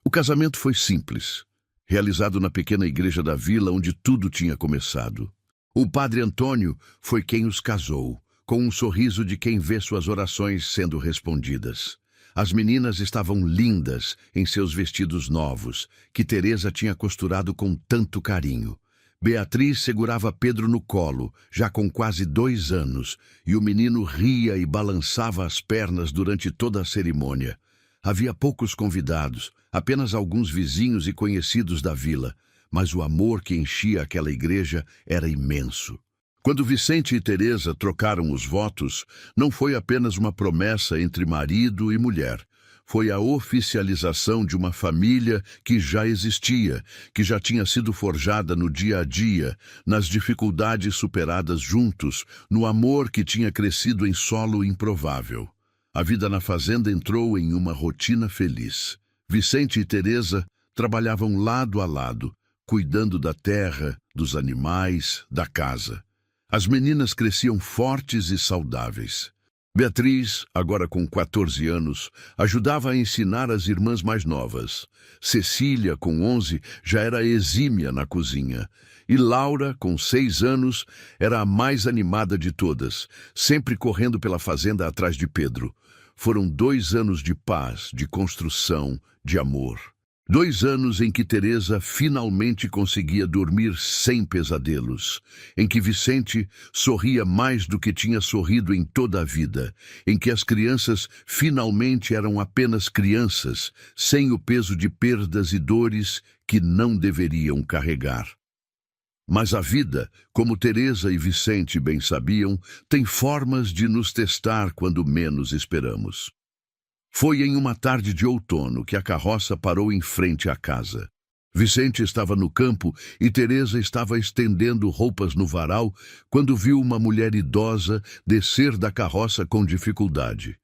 O casamento foi simples, realizado na pequena igreja da vila onde tudo tinha começado. O padre Antônio foi quem os casou, com um sorriso de quem vê suas orações sendo respondidas. As meninas estavam lindas em seus vestidos novos, que Teresa tinha costurado com tanto carinho. Beatriz segurava Pedro no colo, já com quase 2 anos, e o menino ria e balançava as pernas durante toda a cerimônia. Havia poucos convidados, apenas alguns vizinhos e conhecidos da vila, mas o amor que enchia aquela igreja era imenso. Quando Vicente e Teresa trocaram os votos, não foi apenas uma promessa entre marido e mulher. Foi a oficialização de uma família que já existia, que já tinha sido forjada no dia a dia, nas dificuldades superadas juntos, no amor que tinha crescido em solo improvável. A vida na fazenda entrou em uma rotina feliz. Vicente e Teresa trabalhavam lado a lado, cuidando da terra, dos animais, da casa. As meninas cresciam fortes e saudáveis. Beatriz, agora com 14 anos, ajudava a ensinar as irmãs mais novas. Cecília, com 11, já era exímia na cozinha. E Laura, com 6 anos, era a mais animada de todas, sempre correndo pela fazenda atrás de Pedro. Foram 2 anos de paz, de construção, de amor. 2 anos em que Teresa finalmente conseguia dormir sem pesadelos, em que Vicente sorria mais do que tinha sorrido em toda a vida, em que as crianças finalmente eram apenas crianças, sem o peso de perdas e dores que não deveriam carregar. Mas a vida, como Teresa e Vicente bem sabiam, tem formas de nos testar quando menos esperamos. Foi em uma tarde de outono que a carroça parou em frente à casa. Vicente estava no campo e Teresa estava estendendo roupas no varal quando viu uma mulher idosa descer da carroça com dificuldade.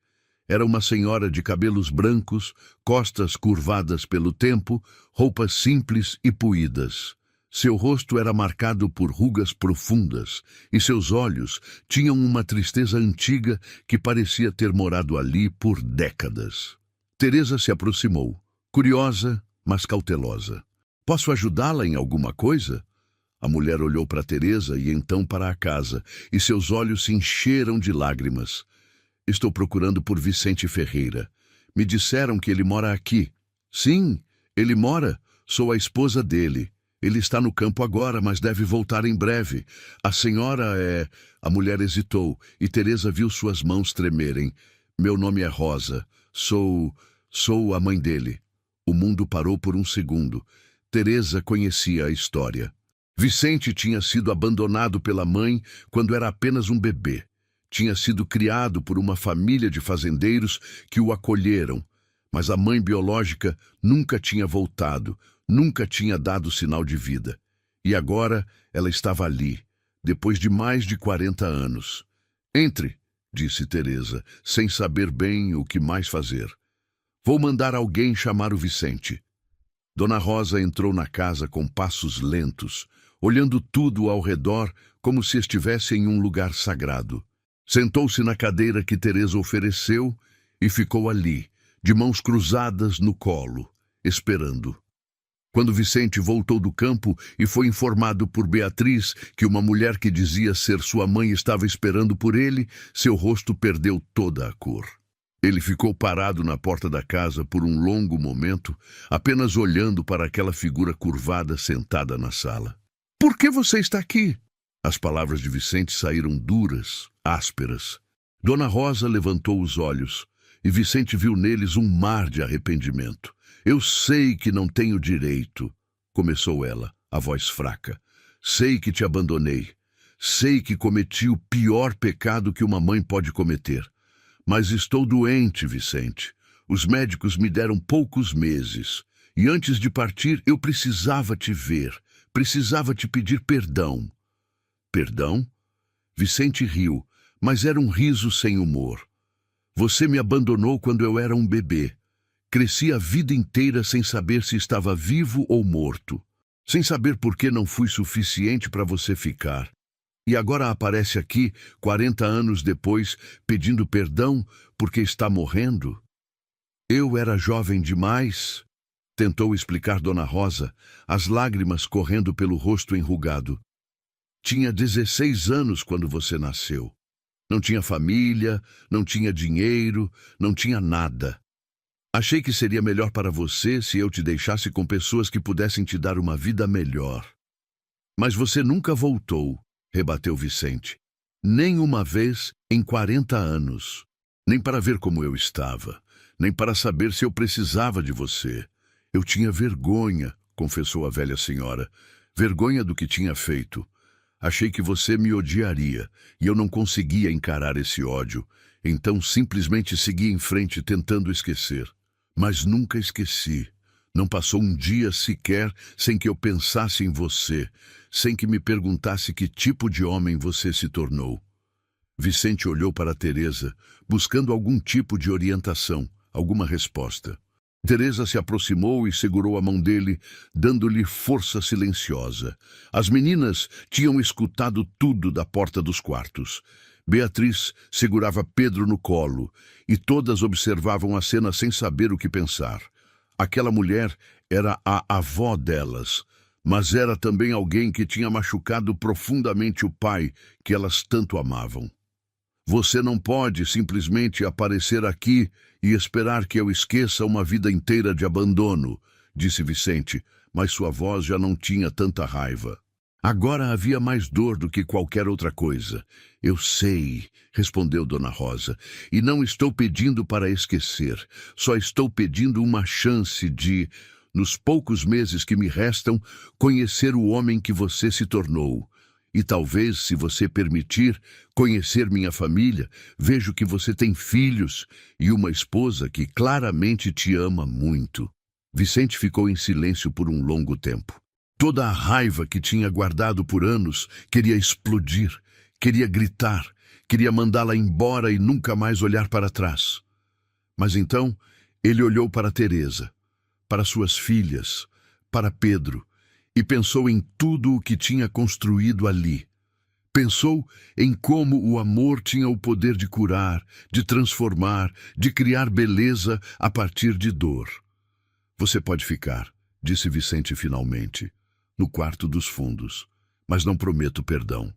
Era uma senhora de cabelos brancos, costas curvadas pelo tempo, roupas simples e puídas. Seu rosto era marcado por rugas profundas e seus olhos tinham uma tristeza antiga que parecia ter morado ali por décadas. Teresa se aproximou, curiosa, mas cautelosa. "Posso ajudá-la em alguma coisa?" A mulher olhou para Teresa e então para a casa, e seus olhos se encheram de lágrimas. "Estou procurando por Vicente Ferreira. Me disseram que ele mora aqui." "Sim, ele mora. Sou a esposa dele. Ele está no campo agora, mas deve voltar em breve. A senhora é..." A mulher hesitou, e Teresa viu suas mãos tremerem. "Meu nome é Rosa. Sou a mãe dele." O mundo parou por um segundo. Teresa conhecia a história. Vicente tinha sido abandonado pela mãe quando era apenas um bebê. Tinha sido criado por uma família de fazendeiros que o acolheram, mas a mãe biológica nunca tinha voltado, nunca tinha dado sinal de vida. E agora ela estava ali, depois de mais de 40 anos. Entre, disse Teresa, sem saber bem o que mais fazer. Vou mandar alguém chamar o Vicente. Dona Rosa entrou na casa com passos lentos, olhando tudo ao redor como se estivesse em um lugar sagrado. Sentou-se na cadeira que Teresa ofereceu e ficou ali, de mãos cruzadas no colo, esperando. Quando Vicente voltou do campo e foi informado por Beatriz que uma mulher que dizia ser sua mãe estava esperando por ele, seu rosto perdeu toda a cor. Ele ficou parado na porta da casa por um longo momento, apenas olhando para aquela figura curvada sentada na sala. — Por que você está aqui? As palavras de Vicente saíram duras, ásperas. Dona Rosa levantou os olhos e Vicente viu neles um mar de arrependimento. — Eu sei que não tenho direito, começou ela, a voz fraca. Sei que te abandonei. Sei que cometi o pior pecado que uma mãe pode cometer. Mas estou doente, Vicente. Os médicos me deram poucos meses. E antes de partir, eu precisava te ver. Precisava te pedir perdão. Perdão? Vicente riu, mas era um riso sem humor. Você me abandonou quando eu era um bebê. Cresci a vida inteira sem saber se estava vivo ou morto. Sem saber por que não fui suficiente para você ficar. E agora aparece aqui, 40 anos depois, pedindo perdão porque está morrendo? Eu era jovem demais, tentou explicar Dona Rosa, as lágrimas correndo pelo rosto enrugado. Tinha 16 anos quando você nasceu. Não tinha família, não tinha dinheiro, não tinha nada. Achei que seria melhor para você se eu te deixasse com pessoas que pudessem te dar uma vida melhor. Mas você nunca voltou, rebateu Vicente. Nem uma vez em 40 anos. Nem para ver como eu estava, nem para saber se eu precisava de você. Eu tinha vergonha, confessou a velha senhora. Vergonha do que tinha feito. Achei que você me odiaria, e eu não conseguia encarar esse ódio. Então simplesmente segui em frente tentando esquecer. Mas nunca esqueci. Não passou um dia sequer sem que eu pensasse em você, sem que me perguntasse que tipo de homem você se tornou. Vicente olhou para Teresa, buscando algum tipo de orientação, alguma resposta. Teresa se aproximou e segurou a mão dele, dando-lhe força silenciosa. As meninas tinham escutado tudo da porta dos quartos. Beatriz segurava Pedro no colo, e todas observavam a cena sem saber o que pensar. Aquela mulher era a avó delas, mas era também alguém que tinha machucado profundamente o pai que elas tanto amavam. Você não pode simplesmente aparecer aqui e esperar que eu esqueça uma vida inteira de abandono, disse Vicente, mas sua voz já não tinha tanta raiva. Agora havia mais dor do que qualquer outra coisa. Eu sei, respondeu Dona Rosa, e não estou pedindo para esquecer. Só estou pedindo uma chance de, nos poucos meses que me restam, conhecer o homem que você se tornou. E talvez, se você permitir, conhecer minha família. Vejo que você tem filhos e uma esposa que claramente te ama muito. Vicente ficou em silêncio por um longo tempo. Toda a raiva que tinha guardado por anos queria explodir, queria gritar, queria mandá-la embora e nunca mais olhar para trás. Mas então ele olhou para Teresa, para suas filhas, para Pedro, e pensou em tudo o que tinha construído ali. Pensou em como o amor tinha o poder de curar, de transformar, de criar beleza a partir de dor. Você pode ficar, disse Vicente finalmente, no quarto dos fundos, mas não prometo perdão.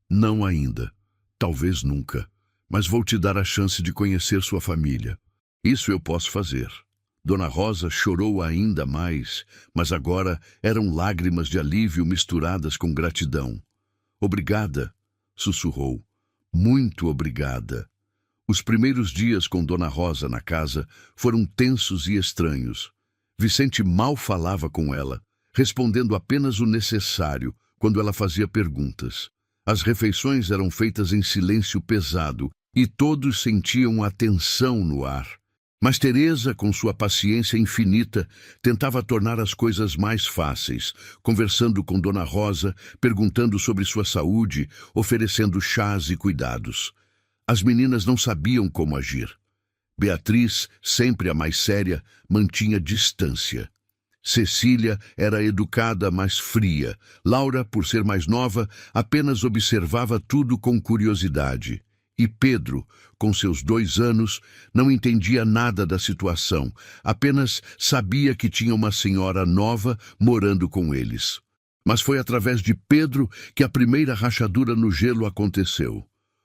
Não ainda, talvez nunca, mas vou te dar a chance de conhecer sua família. Isso eu posso fazer. Dona Rosa chorou ainda mais, mas agora eram lágrimas de alívio misturadas com gratidão. Obrigada, sussurrou. Muito obrigada. Os primeiros dias com Dona Rosa na casa foram tensos e estranhos. Vicente mal falava com ela, respondendo apenas o necessário quando ela fazia perguntas. As refeições eram feitas em silêncio pesado e todos sentiam a tensão no ar. Mas Teresa, com sua paciência infinita, tentava tornar as coisas mais fáceis, conversando com Dona Rosa, perguntando sobre sua saúde, oferecendo chás e cuidados. As meninas não sabiam como agir. Beatriz, sempre a mais séria, mantinha distância. Cecília era educada, mas fria. Laura, por ser mais nova, apenas observava tudo com curiosidade. E Pedro, com seus 2 anos, não entendia nada da situação, apenas sabia que tinha uma senhora nova morando com eles. Mas foi através de Pedro que a primeira rachadura no gelo aconteceu.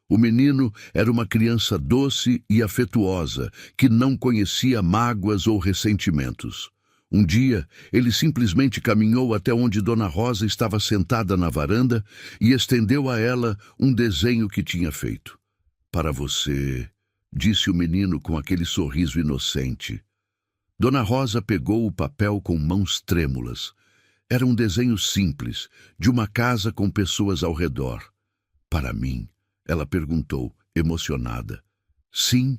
O menino era uma criança doce e afetuosa, que não conhecia mágoas ou ressentimentos. Um dia, ele simplesmente caminhou até onde Dona Rosa estava sentada na varanda e estendeu a ela um desenho que tinha feito. "Para você", disse o menino com aquele sorriso inocente. Dona Rosa pegou o papel com mãos trêmulas. Era um desenho simples, de uma casa com pessoas ao redor. "Para mim?", ela perguntou, emocionada. "Sim,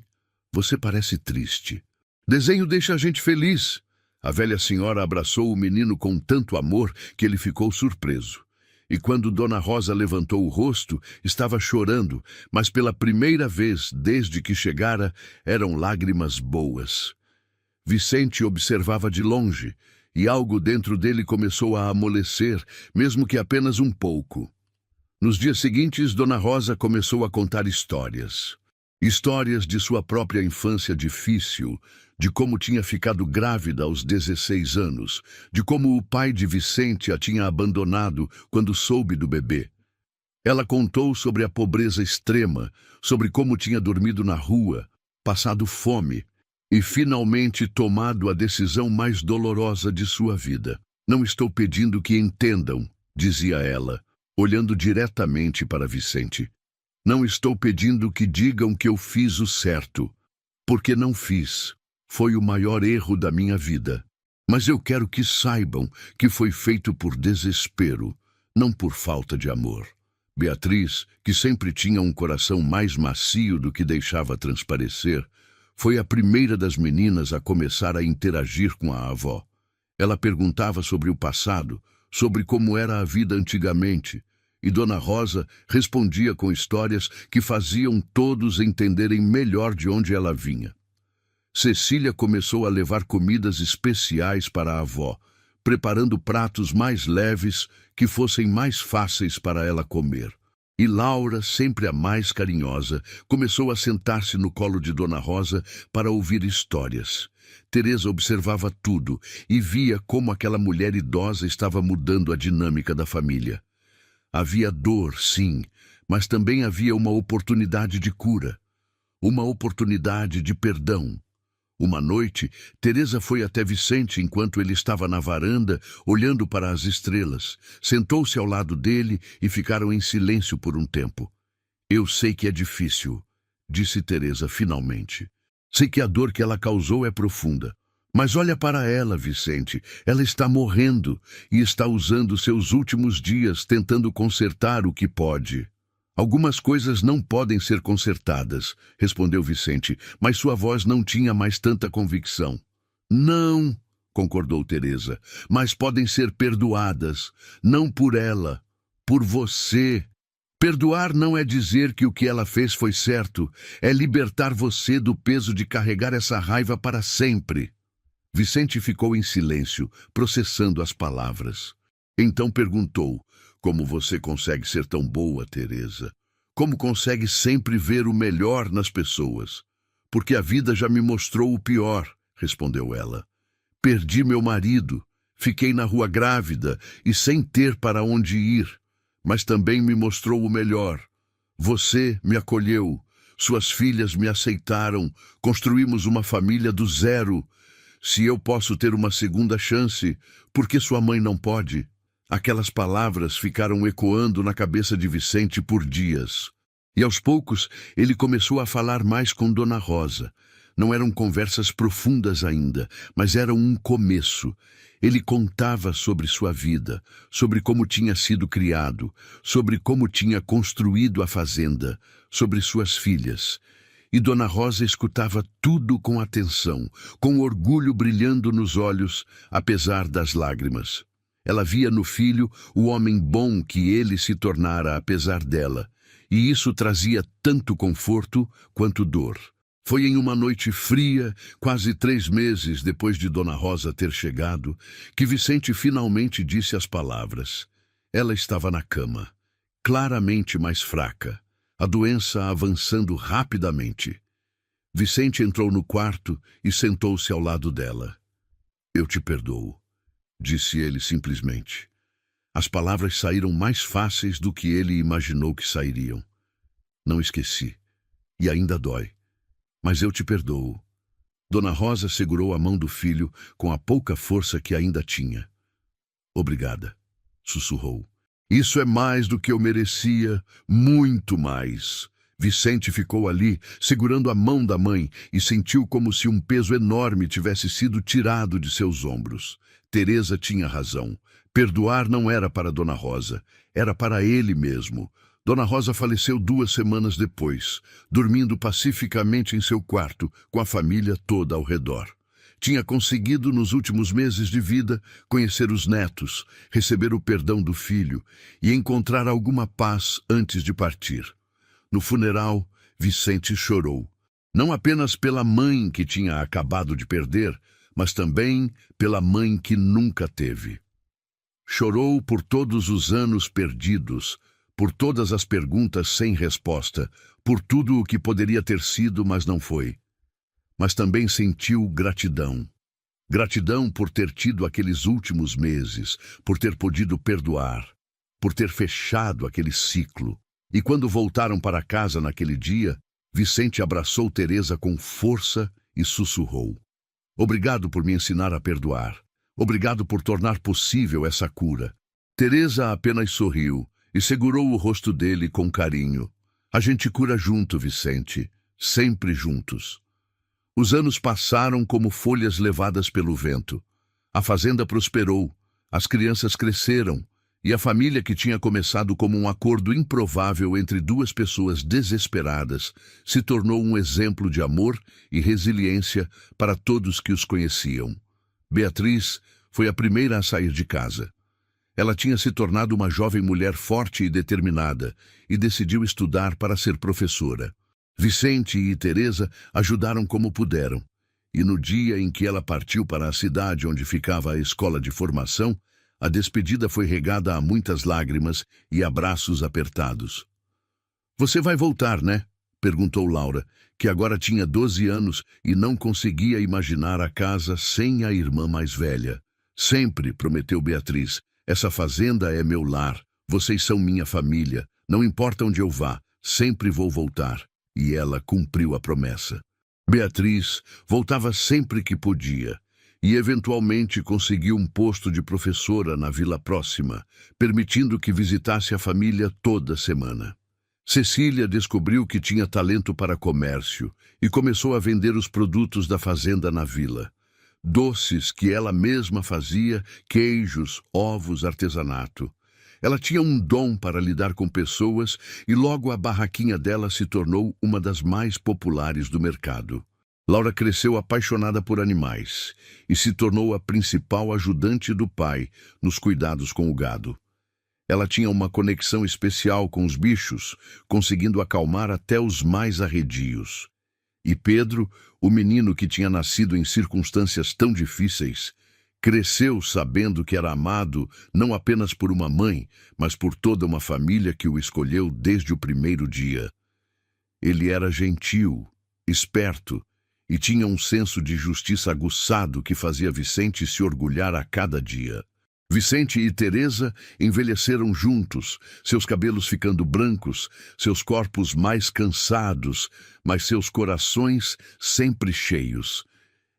você parece triste." "Desenho deixa a gente feliz." A velha senhora abraçou o menino com tanto amor que ele ficou surpreso. E quando Dona Rosa levantou o rosto, estava chorando, mas pela primeira vez desde que chegara, eram lágrimas boas. Vicente observava de longe, e algo dentro dele começou a amolecer, mesmo que apenas um pouco. Nos dias seguintes, Dona Rosa começou a contar histórias. Histórias de sua própria infância difícil, de como tinha ficado grávida aos 16 anos, de como o pai de Vicente a tinha abandonado quando soube do bebê. Ela contou sobre a pobreza extrema, sobre como tinha dormido na rua, passado fome e finalmente tomado a decisão mais dolorosa de sua vida. "Não estou pedindo que entendam", dizia ela, olhando diretamente para Vicente. "Não estou pedindo que digam que eu fiz o certo, porque não fiz. Foi o maior erro da minha vida. Mas eu quero que saibam que foi feito por desespero, não por falta de amor." Beatriz, que sempre tinha um coração mais macio do que deixava transparecer, foi a primeira das meninas a começar a interagir com a avó. Ela perguntava sobre o passado, sobre como era a vida antigamente, e Dona Rosa respondia com histórias que faziam todos entenderem melhor de onde ela vinha. Cecília começou a levar comidas especiais para a avó, preparando pratos mais leves que fossem mais fáceis para ela comer. E Laura, sempre a mais carinhosa, começou a sentar-se no colo de Dona Rosa para ouvir histórias. Teresa observava tudo e via como aquela mulher idosa estava mudando a dinâmica da família. Havia dor, sim, mas também havia uma oportunidade de cura, uma oportunidade de perdão. Uma noite, Teresa foi até Vicente enquanto ele estava na varanda, olhando para as estrelas. Sentou-se ao lado dele e ficaram em silêncio por um tempo. "Eu sei que é difícil", disse Teresa finalmente. "Sei que a dor que ela causou é profunda. Mas olha para ela, Vicente. Ela está morrendo e está usando seus últimos dias tentando consertar o que pode." "Algumas coisas não podem ser consertadas", respondeu Vicente, mas sua voz não tinha mais tanta convicção. "Não", concordou Teresa, "mas podem ser perdoadas, não por ela, por você. Perdoar não é dizer que o que ela fez foi certo, é libertar você do peso de carregar essa raiva para sempre." Vicente ficou em silêncio, processando as palavras. Então perguntou: "Como você consegue ser tão boa, Teresa? Como consegue sempre ver o melhor nas pessoas?" "Porque a vida já me mostrou o pior", respondeu ela. "Perdi meu marido, fiquei na rua grávida e sem ter para onde ir. Mas também me mostrou o melhor. Você me acolheu, suas filhas me aceitaram, construímos uma família do zero. Se eu posso ter uma segunda chance, por que sua mãe não pode?" Aquelas palavras ficaram ecoando na cabeça de Vicente por dias. E aos poucos ele começou a falar mais com Dona Rosa. Não eram conversas profundas ainda, mas eram um começo. Ele contava sobre sua vida, sobre como tinha sido criado, sobre como tinha construído a fazenda, sobre suas filhas. E Dona Rosa escutava tudo com atenção, com orgulho brilhando nos olhos, apesar das lágrimas. Ela via no filho o homem bom que ele se tornara apesar dela, e isso trazia tanto conforto quanto dor. Foi em uma noite fria, quase 3 meses depois de Dona Rosa ter chegado, que Vicente finalmente disse as palavras. Ela estava na cama, claramente mais fraca, a doença avançando rapidamente. Vicente entrou no quarto e sentou-se ao lado dela. "Eu te perdoo", disse ele simplesmente. As palavras saíram mais fáceis do que ele imaginou que sairiam. "Não esqueci, e ainda dói. Mas eu te perdoo." Dona Rosa segurou a mão do filho com a pouca força que ainda tinha. "Obrigada", sussurrou. "Isso é mais do que eu merecia, muito mais." Vicente ficou ali, segurando a mão da mãe, e sentiu como se um peso enorme tivesse sido tirado de seus ombros. Teresa tinha razão. Perdoar não era para Dona Rosa, era para ele mesmo. Dona Rosa faleceu 2 semanas depois, dormindo pacificamente em seu quarto, com a família toda ao redor. Tinha conseguido, nos últimos meses de vida, conhecer os netos, receber o perdão do filho e encontrar alguma paz antes de partir. No funeral, Vicente chorou, não apenas pela mãe que tinha acabado de perder, mas também pela mãe que nunca teve. Chorou por todos os anos perdidos, por todas as perguntas sem resposta, por tudo o que poderia ter sido, mas não foi. Mas também sentiu gratidão. Gratidão por ter tido aqueles últimos meses, por ter podido perdoar, por ter fechado aquele ciclo. E quando voltaram para casa naquele dia, Vicente abraçou Teresa com força e sussurrou: "Obrigado por me ensinar a perdoar. Obrigado por tornar possível essa cura." Teresa apenas sorriu e segurou o rosto dele com carinho. "A gente cura junto, Vicente, sempre juntos." Os anos passaram como folhas levadas pelo vento. A fazenda prosperou, as crianças cresceram, e a família, que tinha começado como um acordo improvável entre 2 pessoas desesperadas, se tornou um exemplo de amor e resiliência para todos que os conheciam. Beatriz foi a primeira a sair de casa. Ela tinha se tornado uma jovem mulher forte e determinada e decidiu estudar para ser professora. Vicente e Teresa ajudaram como puderam, e no dia em que ela partiu para a cidade onde ficava a escola de formação, a despedida foi regada a muitas lágrimas e abraços apertados. "Você vai voltar, né?" perguntou Laura, que agora tinha 12 anos e não conseguia imaginar a casa sem a irmã mais velha. "Sempre", prometeu Beatriz. "Essa fazenda é meu lar, vocês são minha família, não importa onde eu vá, sempre vou voltar." E ela cumpriu a promessa. Beatriz voltava sempre que podia, e eventualmente conseguiu um posto de professora na vila próxima, permitindo que visitasse a família toda semana. Cecília descobriu que tinha talento para comércio e começou a vender os produtos da fazenda na vila. Doces que ela mesma fazia, queijos, ovos, artesanato. Ela tinha um dom para lidar com pessoas e logo a barraquinha dela se tornou uma das mais populares do mercado. Laura cresceu apaixonada por animais e se tornou a principal ajudante do pai nos cuidados com o gado. Ela tinha uma conexão especial com os bichos, conseguindo acalmar até os mais arredios. E Pedro, o menino que tinha nascido em circunstâncias tão difíceis, cresceu sabendo que era amado não apenas por uma mãe, mas por toda uma família que o escolheu desde o primeiro dia. Ele era gentil, esperto e tinha um senso de justiça aguçado que fazia Vicente se orgulhar a cada dia. Vicente e Teresa envelheceram juntos, seus cabelos ficando brancos, seus corpos mais cansados, mas seus corações sempre cheios.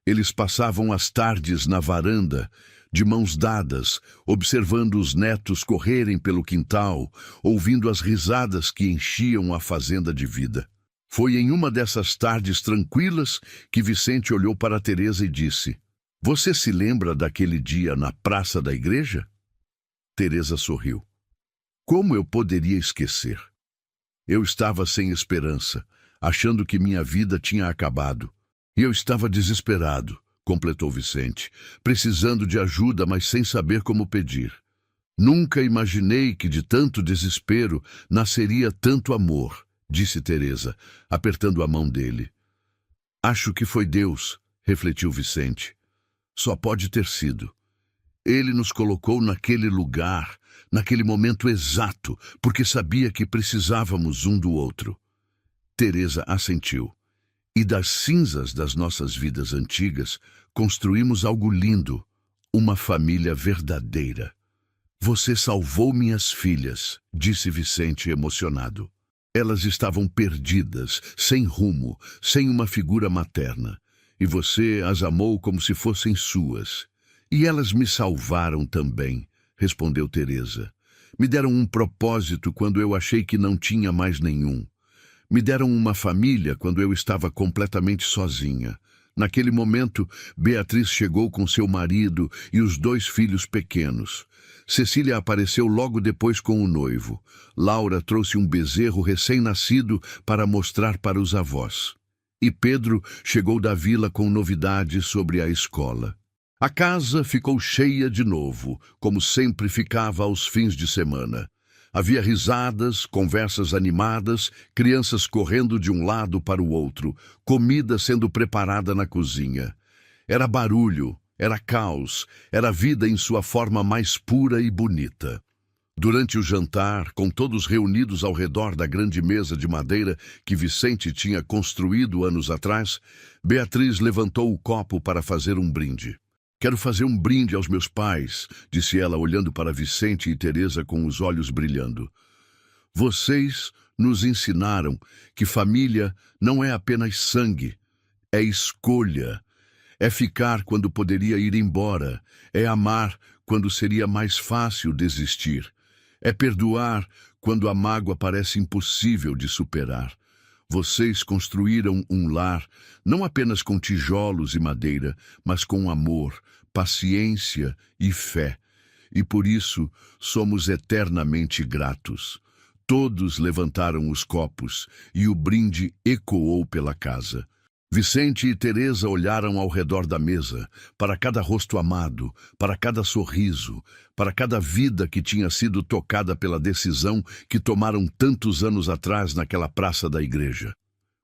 Eles passavam as tardes na varanda, de mãos dadas, observando os netos correrem pelo quintal, ouvindo as risadas que enchiam a fazenda de vida. Foi em uma dessas tardes tranquilas que Vicente olhou para Teresa e disse: "Você se lembra daquele dia na praça da igreja?" Teresa sorriu. "Como eu poderia esquecer? Eu estava sem esperança, achando que minha vida tinha acabado. E eu estava desesperado, completou Vicente, precisando de ajuda, mas sem saber como pedir. Nunca imaginei que de tanto desespero nasceria tanto amor, disse Teresa, apertando a mão dele. Acho que foi Deus, refletiu Vicente. Só pode ter sido. Ele nos colocou naquele lugar, naquele momento exato, porque sabia que precisávamos um do outro. Teresa assentiu. E das cinzas das nossas vidas antigas, construímos algo lindo, uma família verdadeira. Você salvou minhas filhas, disse Vicente emocionado. Elas estavam perdidas, sem rumo, sem uma figura materna. E você as amou como se fossem suas. E elas me salvaram também, respondeu Teresa. Me deram um propósito quando eu achei que não tinha mais nenhum. Me deram uma família quando eu estava completamente sozinha. Naquele momento, Beatriz chegou com seu marido e os 2 filhos pequenos. Cecília apareceu logo depois com o noivo. Laura trouxe um bezerro recém-nascido para mostrar para os avós. E Pedro chegou da vila com novidades sobre a escola. A casa ficou cheia de novo, como sempre ficava aos fins de semana. Havia risadas, conversas animadas, crianças correndo de um lado para o outro, comida sendo preparada na cozinha. Era barulho, era caos, era vida em sua forma mais pura e bonita. Durante o jantar, com todos reunidos ao redor da grande mesa de madeira que Vicente tinha construído anos atrás, Beatriz levantou o copo para fazer um brinde. Quero fazer um brinde aos meus pais, disse ela olhando para Vicente e Teresa com os olhos brilhando. Vocês nos ensinaram que família não é apenas sangue, é escolha. É ficar quando poderia ir embora, é amar quando seria mais fácil desistir. É perdoar quando a mágoa parece impossível de superar. Vocês construíram um lar, não apenas com tijolos e madeira, mas com amor, paciência e fé. E por isso somos eternamente gratos. Todos levantaram os copos e o brinde ecoou pela casa. Vicente e Teresa olharam ao redor da mesa, para cada rosto amado, para cada sorriso, para cada vida que tinha sido tocada pela decisão que tomaram tantos anos atrás naquela praça da igreja.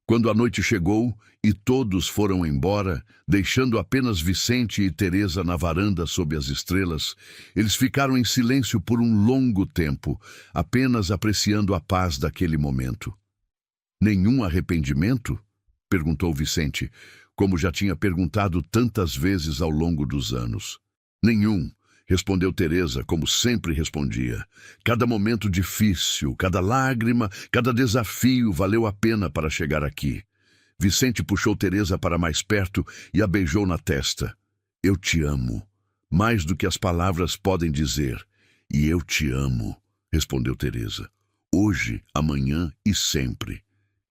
Quando a noite chegou e todos foram embora, deixando apenas Vicente e Teresa na varanda sob as estrelas, eles ficaram em silêncio por um longo tempo, apenas apreciando a paz daquele momento. Nenhum arrependimento? Perguntou Vicente, como já tinha perguntado tantas vezes ao longo dos anos. Nenhum, respondeu Teresa, como sempre respondia. Cada momento difícil, cada lágrima, cada desafio valeu a pena para chegar aqui. Vicente puxou Teresa para mais perto e a beijou na testa. Eu te amo, mais do que as palavras podem dizer. E eu te amo, respondeu Teresa. Hoje, amanhã e sempre.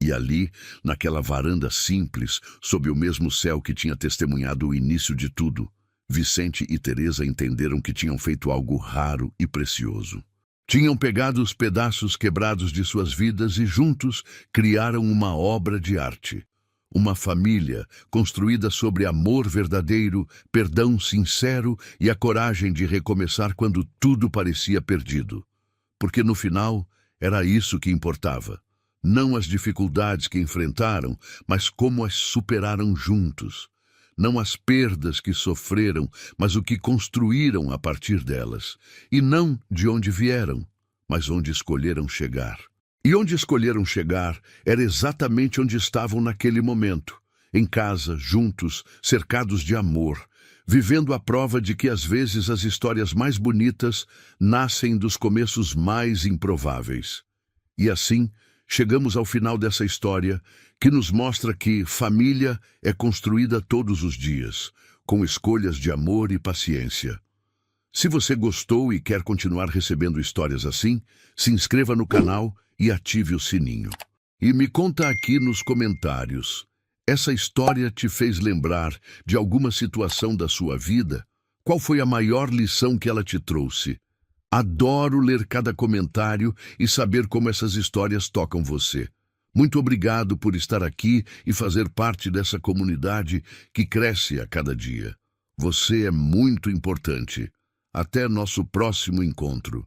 E ali, naquela varanda simples, sob o mesmo céu que tinha testemunhado o início de tudo, Vicente e Teresa entenderam que tinham feito algo raro e precioso. Tinham pegado os pedaços quebrados de suas vidas e juntos criaram uma obra de arte. Uma família construída sobre amor verdadeiro, perdão sincero e a coragem de recomeçar quando tudo parecia perdido. Porque no final, era isso que importava. Não as dificuldades que enfrentaram, mas como as superaram juntos. Não as perdas que sofreram, mas o que construíram a partir delas. E não de onde vieram, mas onde escolheram chegar. E onde escolheram chegar era exatamente onde estavam naquele momento. Em casa, juntos, cercados de amor, vivendo a prova de que às vezes as histórias mais bonitas nascem dos começos mais improváveis. E assim, chegamos ao final dessa história, que nos mostra que família é construída todos os dias, com escolhas de amor e paciência. Se você gostou e quer continuar recebendo histórias assim, se inscreva no canal e ative o sininho. E me conta aqui nos comentários, essa história te fez lembrar de alguma situação da sua vida? Qual foi a maior lição que ela te trouxe? Adoro ler cada comentário e saber como essas histórias tocam você. Muito obrigado por estar aqui e fazer parte dessa comunidade que cresce a cada dia. Você é muito importante. Até nosso próximo encontro.